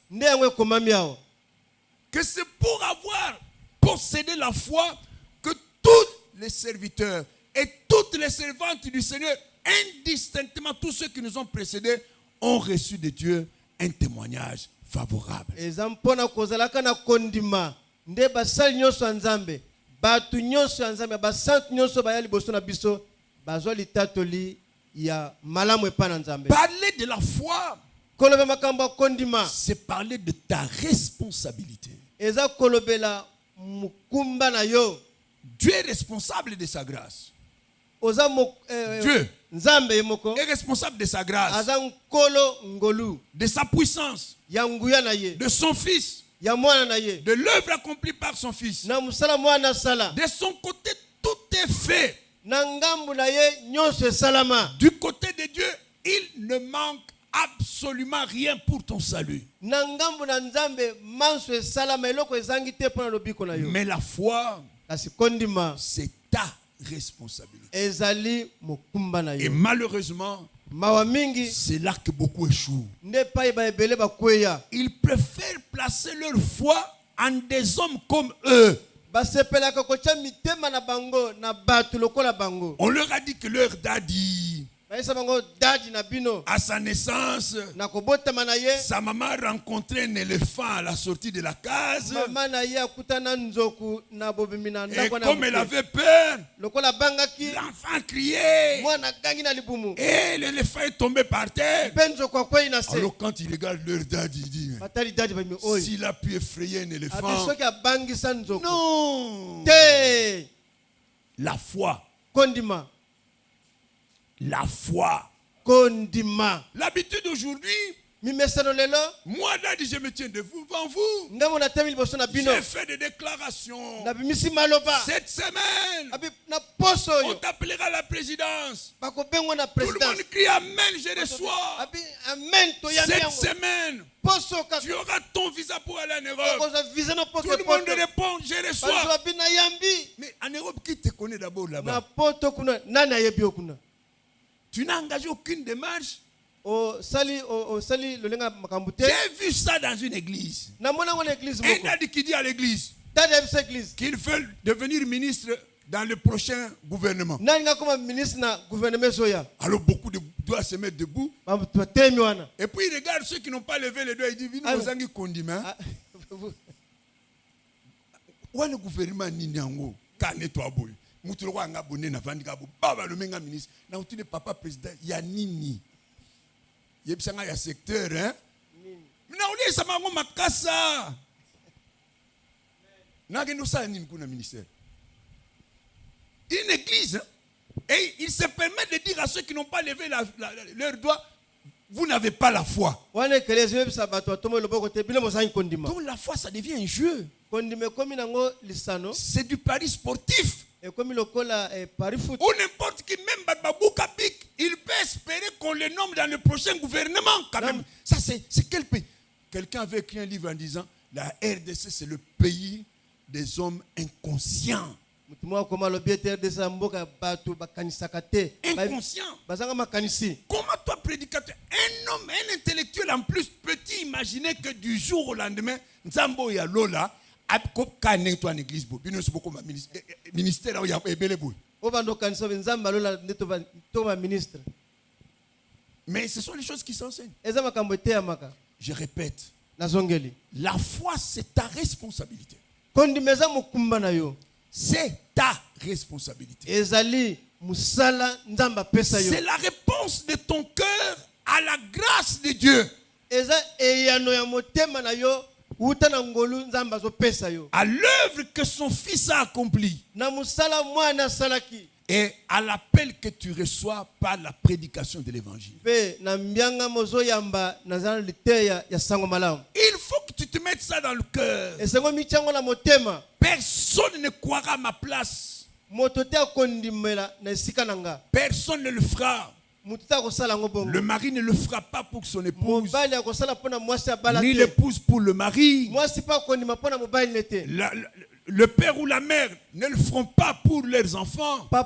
Que c'est pour avoir possédé la foi que tous les serviteurs et toutes les servantes du Seigneur, indistinctement tous ceux qui nous ont précédés, ont reçu de Dieu un témoignage favorable. Parler de la foi, c'est parler de ta responsabilité. Dieu est responsable de sa grâce. Dieu est responsable de sa grâce, de sa puissance, de son Fils, de l'œuvre accomplie par son Fils. De son côté, tout est fait. Du côté de Dieu, il ne manque absolument rien pour ton salut. Mais la foi, c'est ta responsabilité. Et malheureusement, c'est là que beaucoup échouent. Ils préfèrent placer leur foi en des hommes comme eux. On leur a dit que leur daddy, à sa naissance, sa maman rencontrait un éléphant à la sortie de la case. Et comme elle avait peur, l'enfant criait. Et l'éléphant est tombé par terre. Alors quand il regarde leur daddy, il dit, s'il a pu effrayer un éléphant, non. La foi. La foi. L'habitude aujourd'hui, moi, daddy, je me tiens devant vous. J'ai fait des déclarations. Cette semaine, on t'appellera à la présidence. Tout le monde crie Amen, je reçois. Cette semaine, tu auras ton visa pour aller en Europe. Tout le monde répond, je reçois. Mais en Europe, qui te connaît d'abord là-bas? Tu n'as engagé aucune démarche. J'ai vu ça dans une église. Un daddy qui dit à l'église qu'il veut devenir ministre dans le prochain gouvernement. Alors beaucoup doivent se mettre debout. Et puis il regarde ceux qui n'ont pas levé les doigts. Il dit, vous avez condiment. Où est le gouvernement Ninyango? Calme-toi, boy. Mutulwa anga bonne na vandika bo baba le menga ministre na utile papa président ya nini yebisanga ya secteur hein na uli sama ngo makasa na gendo sa nini kuna ministère une église hein? Et il se permet de dire à ceux qui n'ont pas levé leurs doigts, vous n'avez pas la foi. Donc la foi ça devient un jeu. C'est du pari sportif. Ou n'importe qui, même Bababouka Pik, il peut espérer qu'on le nomme dans le prochain gouvernement quand même. Ça c'est quel pays? Quelqu'un avait écrit un livre en disant la RDC c'est le pays des hommes inconscients. Inconscient. Comment toi prédicateur, un homme, un intellectuel en plus, peux-tu imaginer que du jour au lendemain, Nzambo ya Lola ministère mais ce sont les choses qui s'enseignent. Je répète, la foi c'est ta responsabilité. C'est ta responsabilité. C'est la réponse de ton cœur à la grâce de Dieu. À l'œuvre que son fils a accomplie et à l'appel que tu reçois par la prédication de l'évangile. Il faut que tu te mettes ça dans le cœur. Personne ne croira à ma place. Personne ne le fera. Le mari ne le fera pas pour son épouse, ni l'épouse pour le mari. Le père ou la mère ne le feront pas pour leurs enfants. Les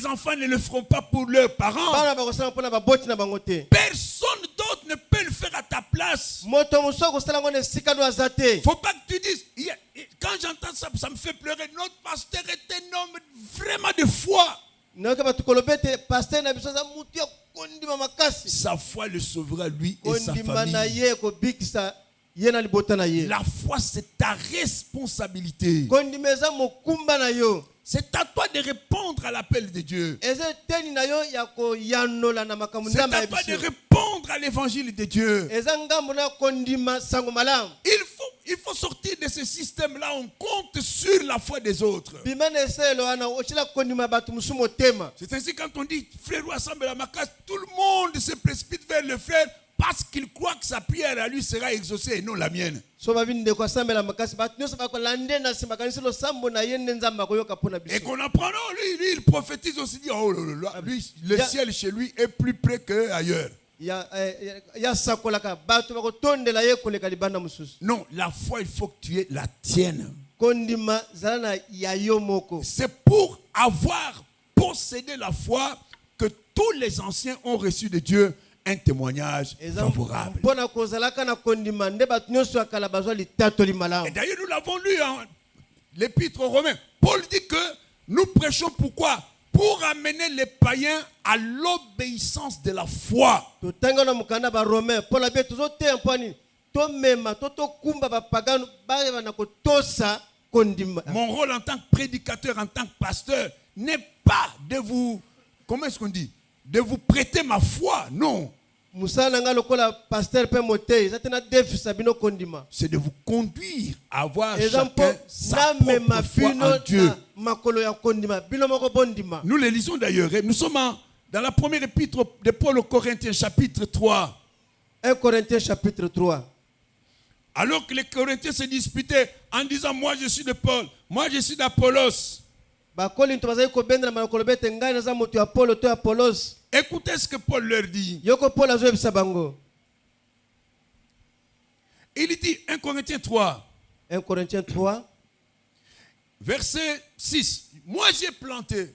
enfants ne le feront pas pour leurs parents. Personne d'autre ne peut le faire à ta place. Faut pas que tu dises, quand j'entends ça, ça me fait pleurer. Notre pasteur est un homme vraiment de foi. Sa foi le sauvera lui et sa famille. La foi c'est ta responsabilité. C'est à toi de répondre à l'appel de Dieu. C'est à toi de répondre à l'évangile de Dieu. Il faut sortir de ce système-là. On compte sur la foi des autres. C'est ainsi quand on dit frère ou assemble la macasse, tout le monde se précipite vers le frère parce qu'il croit que sa prière à lui sera exaucée et non la mienne. Et qu'on apprend, non, lui, il prophétise aussi, dit, oh là là, lui, le ciel chez lui est plus près qu'ailleurs. Non, la foi, il faut que tu aies la tienne. C'est pour avoir possédé la foi que tous les anciens ont reçu de Dieu un témoignage favorable. Et d'ailleurs, nous l'avons lu dans l'Épître aux Romains. Paul dit que nous prêchons pourquoi? Pour amener les païens à l'obéissance de la foi. Mon rôle en tant que prédicateur, en tant que pasteur, n'est pas de vous, comment est-ce qu'on dit, de vous prêter ma foi, non. C'est de vous conduire à avoir chacun sa propre foi en Dieu. Nous les lisons d'ailleurs. Nous sommes dans la première épître de Paul aux Corinthiens, chapitre 3. 1 Corinthiens, chapitre 3. Alors que les Corinthiens se disputaient en disant, moi je suis de Paul, moi je suis d'Apollos. Écoutez ce que Paul leur dit. Il dit 1 Corinthiens 3. 1 Corinthiens 3. Verset 6. Moi j'ai planté.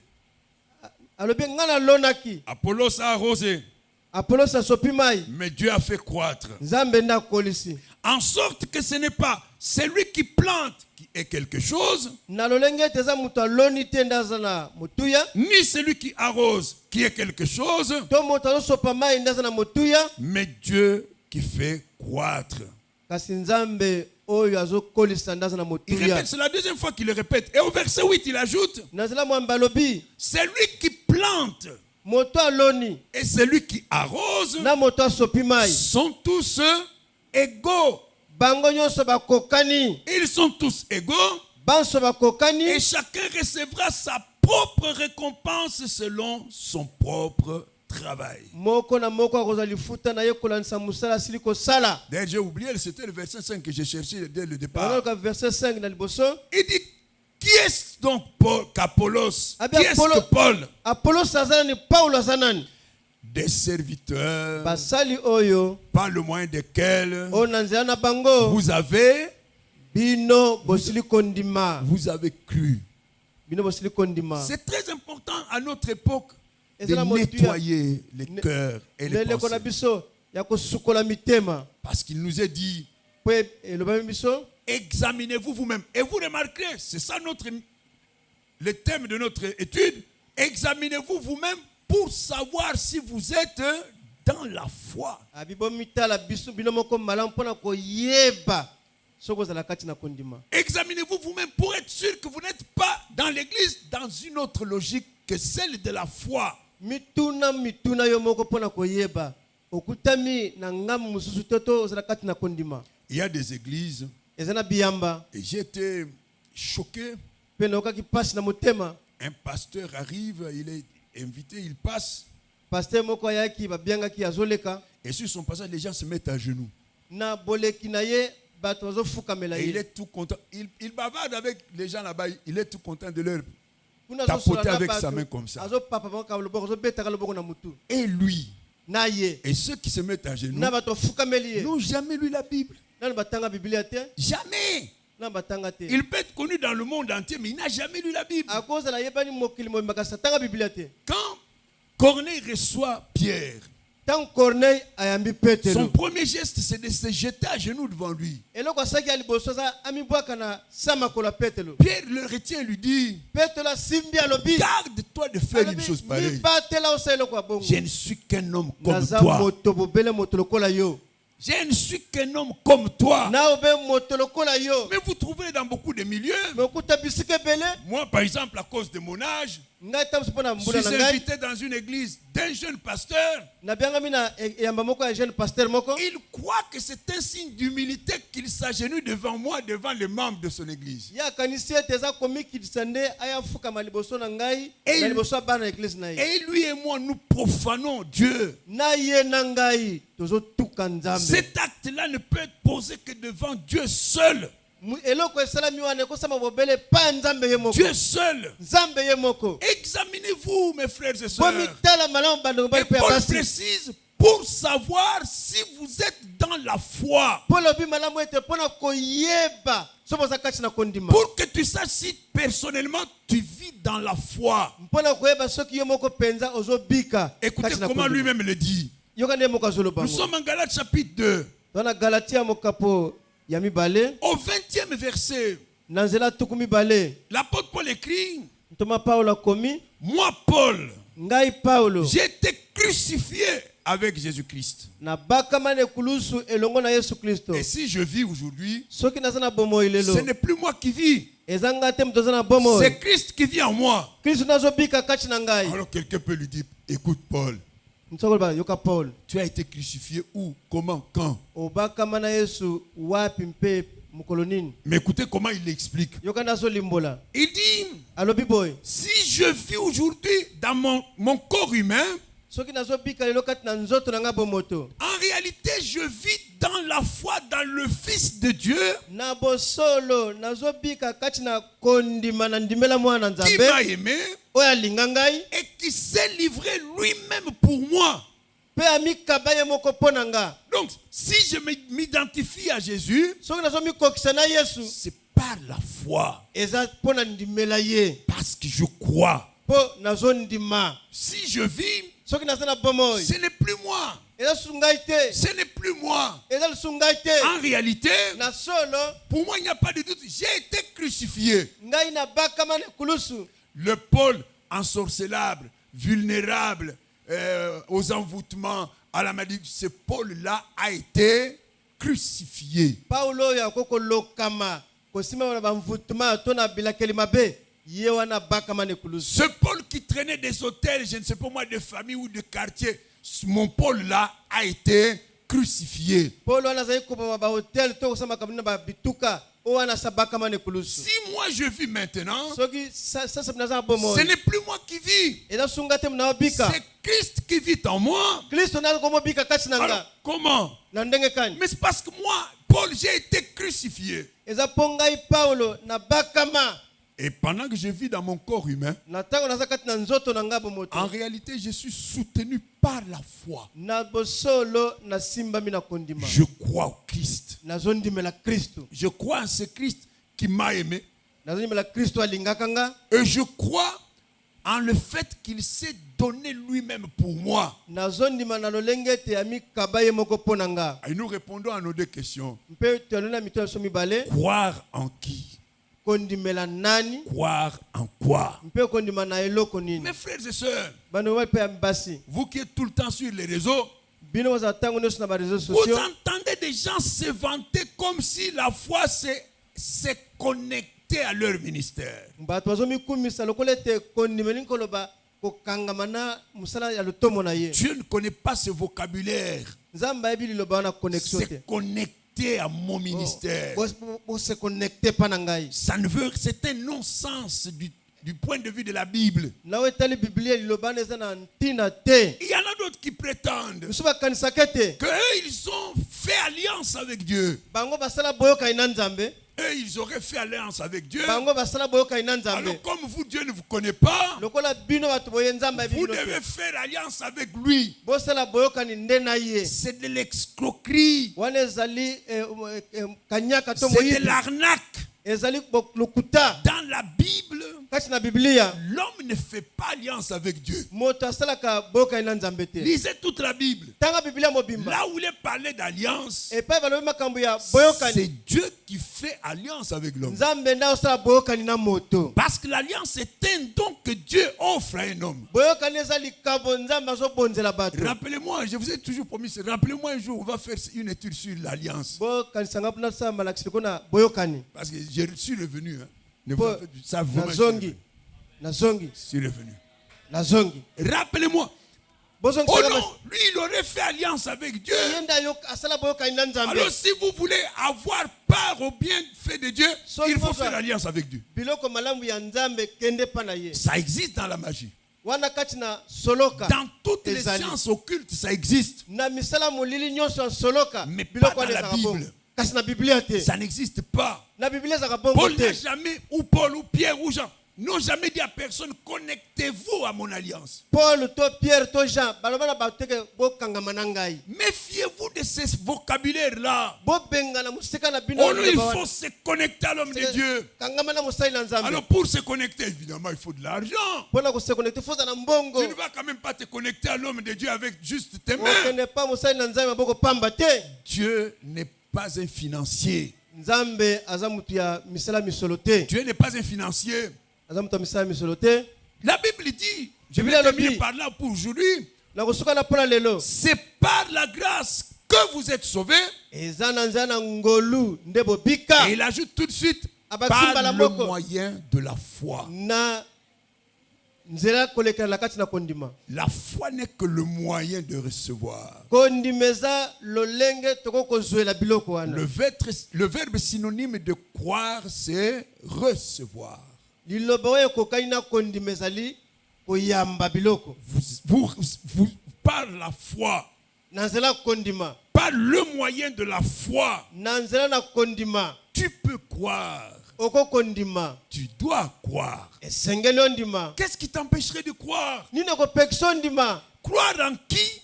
Apollos a arrosé. Mais Dieu a fait croître. En sorte que ce n'est pas celui qui plante qui est quelque chose, ni celui qui arrose qui est quelque chose, mais Dieu qui fait croître. Il répète, c'est la deuxième fois qu'il le répète. Et au verset 8, il ajoute, celui qui plante et celui qui arrose sont tous égaux. Ils sont tous égaux et chacun recevra sa propre récompense selon son propre travail. D'ailleurs, j'ai oublié, c'était le verset 5 que j'ai cherché dès le départ. Il dit, qui est donc qu'Apollos? Qui est-ce que Paul? Des serviteurs par le moyen desquels vous avez cru. C'est très important à notre époque de nettoyer les cœurs et les pensées. Parce qu'il nous est dit, examinez-vous vous-même. Et vous remarquerez, c'est ça le thème de notre étude, examinez-vous vous-même pour savoir si vous êtes dans la foi. Examinez-vous vous-même pour être sûr que vous n'êtes pas dans l'église dans une autre logique que celle de la foi. Il y a des églises et j'ai été choqué. Un pasteur arrive, il est invité, il passe. Et sur son passage, les gens se mettent à genoux. Et il est tout content. Il bavarde avec les gens là-bas. Il est tout content de leur tapoter avec sa main comme ça. Et lui, et ceux qui se mettent à genoux, n'ont jamais lu la Bible. Jamais. Il peut être connu dans le monde entier, mais il n'a jamais lu la Bible. Quand Corneille reçoit Pierre, son premier geste, c'est de se jeter à genoux devant lui. Pierre le retient et lui dit, garde-toi de faire une chose pareille. Je ne suis qu'un homme comme toi. Je ne suis qu'un homme comme toi. Mais vous trouvez dans beaucoup de milieux. Moi, par exemple, à cause de mon âge, je suis invité dans une église d'un jeune pasteur. Il croit que c'est un signe d'humilité qu'il s'agenouille devant moi, devant les membres de son église. Et lui et moi, nous profanons Dieu. Cet acte-là ne peut être posé que devant Dieu seul. Dieu seul. Examinez-vous, mes frères et sœurs. Et Paul précise, pour savoir si vous êtes dans la foi. Pour que tu saches si personnellement tu vis dans la foi. Écoutez comment lui-même le dit. Nous sommes en Galates chapitre 2. Au 20e verset, l'apôtre Paul écrit: moi Paul, j'ai été crucifié avec Jésus-Christ. Et si je vis aujourd'hui, ce n'est plus moi qui vis. C'est Christ qui vit en moi. Alors quelqu'un peut lui dire: écoute Paul, tu as été crucifié où, comment, quand? Mais écoutez comment il l'explique. Il dit: si je vis aujourd'hui dans mon corps humain, en réalité je vis dans la foi dans le Fils de Dieu qui m'a aimé et qui s'est livré lui-même pour moi. Donc si je m'identifie à Jésus, c'est par la foi, parce que je crois. Si je vis, ce n'est plus moi. Ce n'est plus moi. En réalité, pour moi il n'y a pas de doute, j'ai été crucifié. Le Paul ensorcelable, vulnérable, aux envoûtements, à la maladie, ce Paul-là a été crucifié. Ce Paul qui traînait des hôtels, je ne sais pas moi, de famille ou de quartier, mon Paul-là a été crucifié. Si moi je vis maintenant, ce n'est plus moi qui vis. C'est Christ qui vit en moi. Alors, comment? Mais c'est parce que moi, Paul, j'ai été crucifié. Et pendant que je vis dans mon corps humain, en réalité, je suis soutenu par la foi. Je crois au Christ. Je crois en ce Christ qui m'a aimé. Et je crois en le fait qu'il s'est donné lui-même pour moi. Et nous répondons à nos deux questions. Croire en qui? Croire en quoi? Mes frères et sœurs, vous qui êtes tout le temps sur les réseaux, vous entendez des gens se vanter comme si la foi s'est connectée à leur ministère. Dieu ne connaît pas ce vocabulaire. C'est connecté à mon ministère. Ça ne veut, c'est un non-sens du point de vue de la Bible. Il y en a d'autres qui prétendent qu'ils ont fait alliance avec Dieu. Eux, ils auraient fait alliance avec Dieu. Alors comme vous, Dieu ne vous connaît pas, vous devez faire alliance avec lui. C'est de l'escroquerie. C'est de l'arnaque. Dans la Bible, l'homme ne fait pas alliance avec Dieu. Lisez toute la Bible. Là où il est parlé d'alliance, c'est Dieu qui fait alliance avec l'homme. Parce que l'alliance est un don que Dieu offre à un homme. Rappelez-moi, je vous ai toujours promis, rappelez-moi un jour, on va faire une étude sur l'alliance. Parce que je suis revenu. Ça vous je suis revenu. Rappelez-moi. Oh non, lui il aurait fait alliance avec Dieu. Alors si vous voulez avoir part au bienfait de Dieu, il faut faire alliance avec Dieu. Ça existe dans la magie. Dans toutes les sciences occultes, ça existe. Mais pas dans la Bible. Ça n'existe pas. Paul n'a jamais, ou Paul, ou Pierre, ou Jean, n'ont jamais dit à personne, connectez-vous à mon alliance. Paul, to Pierre, to Jean, Méfiez-vous de ces vocabulaires-là. Il Il faut se connecter à l'homme de Dieu. Alors pour se connecter, évidemment, il faut de l'argent. Tu ne vas quand même pas te connecter à l'homme de Dieu avec juste tes mains. Dieu n'est pas un financier. Dieu n'est pas un financier. La Bible dit, je vais terminer par là pour aujourd'hui, c'est par la grâce que vous êtes sauvés. Et il ajoute tout de suite, par le moyen de la foi. La foi n'est que le moyen de recevoir. Le verbe synonyme de croire, c'est recevoir. Vous par la foi, par le moyen de la foi, tu peux croire. Tu dois croire. Qu'est-ce qui t'empêcherait de croire? Croire en qui?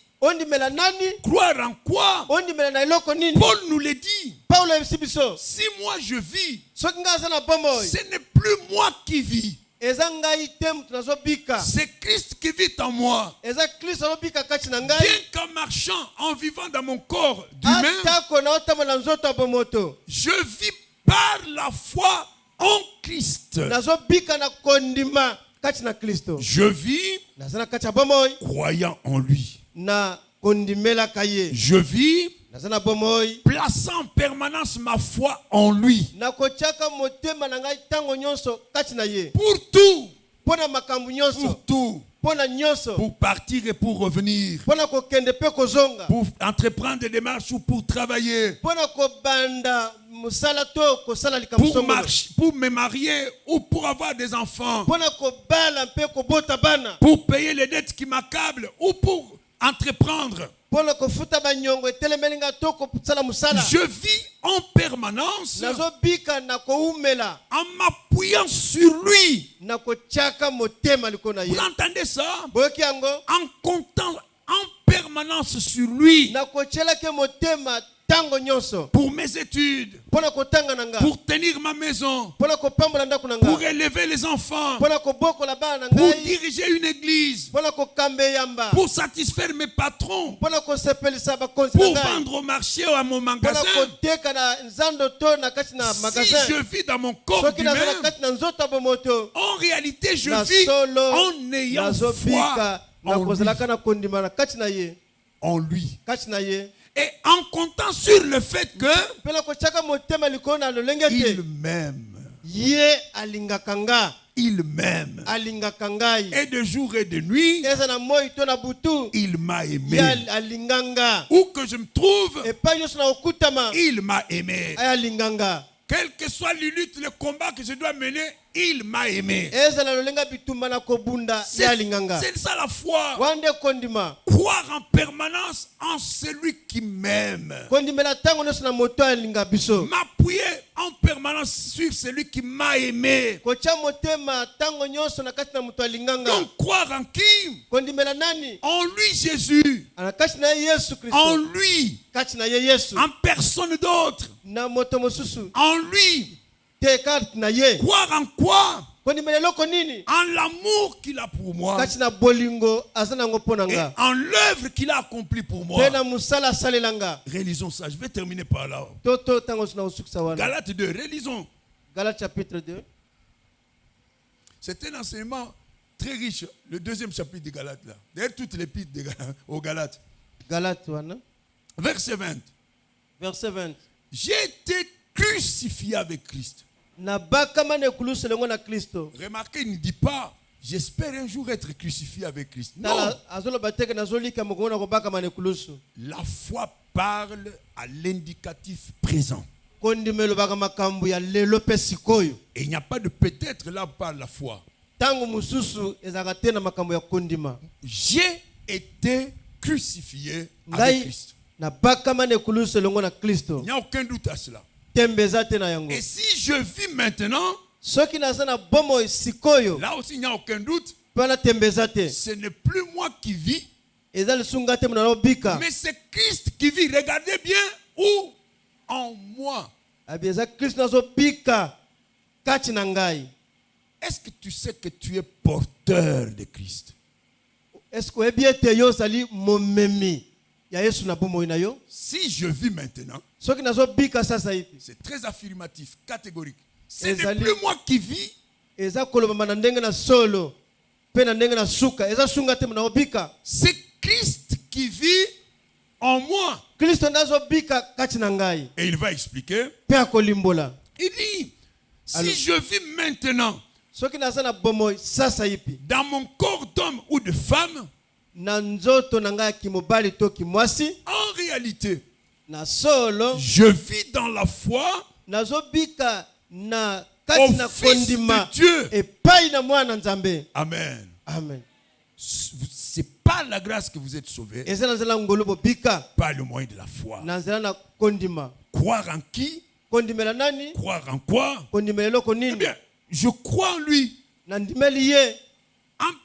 Croire en quoi? Paul nous le dit. Si moi je vis, ce n'est plus moi qui vis. C'est Christ qui vit en moi. Bien qu'en marchant, en vivant dans mon corps d'humain, je vis par la foi en Christ. Je vis croyant en lui. Je vis plaçant en permanence ma foi en lui. Pour tout. Pour partir et pour revenir. Pour entreprendre des démarches ou pour travailler. Pour me marier ou pour avoir des enfants. Pour payer les dettes qui m'accablent ou pour entreprendre. Je vis en permanence en m'appuyant sur lui. Vous entendez ça? En comptant en permanence sur lui. Pour mes études, pour tenir ma maison, pour élever les enfants, pour diriger une église, pour satisfaire mes patrons, pour vendre au marché ou à mon magasin. Si je vis dans mon corps d'humain, en réalité je vis en ayant foi en lui. Et en comptant sur le fait que il m'aime. Il m'aime. Et de jour et de nuit, il m'a aimé. Où que je me trouve, il m'a aimé. Quel que soit les luttes, le combat que je dois mener, il m'a aimé. C'est ça la foi. Croire en permanence en celui qui m'aime. M'appuyer en permanence sur celui qui m'a aimé. Donc croire en qui? En lui Jésus. En lui. En personne d'autre. En lui. Croire en quoi? En l'amour qu'il a pour moi. Et en l'œuvre qu'il a accomplie pour moi. Relisons ça. Je vais terminer par là. Galates 2. Relisons. Galates chapitre 2. C'est un enseignement très riche. Le deuxième chapitre de Galates là. D'ailleurs, toutes les pistes aux Galates. Verset 20. J'ai été crucifié avec Christ. Remarquez, il ne dit pas j'espère un jour être crucifié avec Christ. Non. La foi parle à l'indicatif présent. Et il n'y a pas de peut-être là par la foi. J'ai été crucifié avec Christ. Il n'y a aucun doute à cela. Et si je vis maintenant, Là aussi, il n'y a aucun doute. Ce n'est plus moi qui vis, mais c'est Christ qui vit. Regardez bien où en moi. Est-ce que tu sais que tu es porteur de Christ? Si je vis maintenant, c'est très affirmatif, catégorique. Ce n'est plus moi qui vis, c'est Christ qui vit en moi. Et il va expliquer. Il dit, si je vis maintenant dans mon corps d'homme ou de femme, en réalité, je vis dans la foi au Fils de Dieu. Amen. Amen. C'est par la grâce que vous êtes sauvés, par le moyen de la foi. Croire en qui? Croire en quoi? Eh bien, je crois en lui, en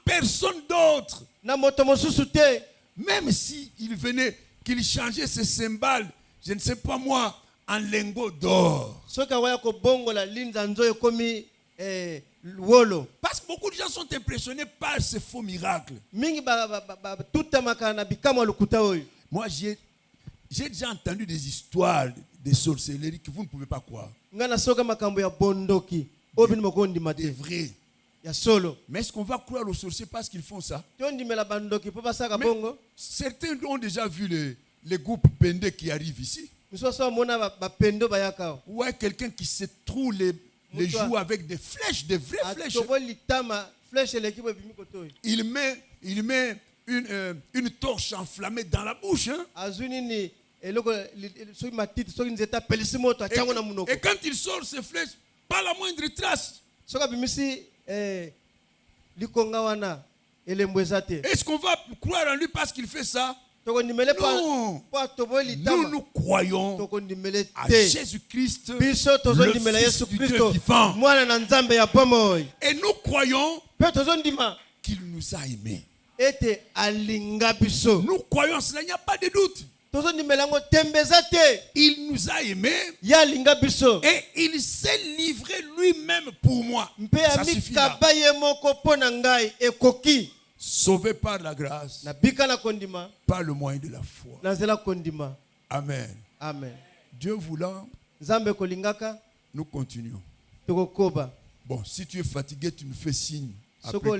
personne d'autre. Même si il venait, qu'il changeait ses cymbales, je ne sais pas moi, en lingots d'or. Parce que beaucoup de gens sont impressionnés par ces faux miracles. Moi, j'ai déjà entendu des histoires de sorcellerie que vous ne pouvez pas croire. Des vrais. Mais est-ce qu'on va croire aux sorciers parce qu'ils font ça? Mais certains ont déjà vu les groupes pendés qui arrivent ici. Ouais, quelqu'un qui se trouve les joues avec des flèches, des vraies flèches. Il met une torche enflammée dans la bouche. Hein? Et quand il sort ses flèches, pas la moindre trace. Est-ce qu'on va croire en lui parce qu'il fait ça? Non. Nous croyons à Jésus-Christ, le Fils du Dieu vivant. Et nous croyons qu'il nous a aimés. Nous croyons cela, il n'y a pas de doute. Il nous a aimés et il s'est livré lui-même pour moi. Ça suffit là. Sauvé par la grâce, par le moyen de la foi. Amen. Amen. Dieu voulant, nous continuons. Bon, si tu es fatigué, tu me fais signe. Après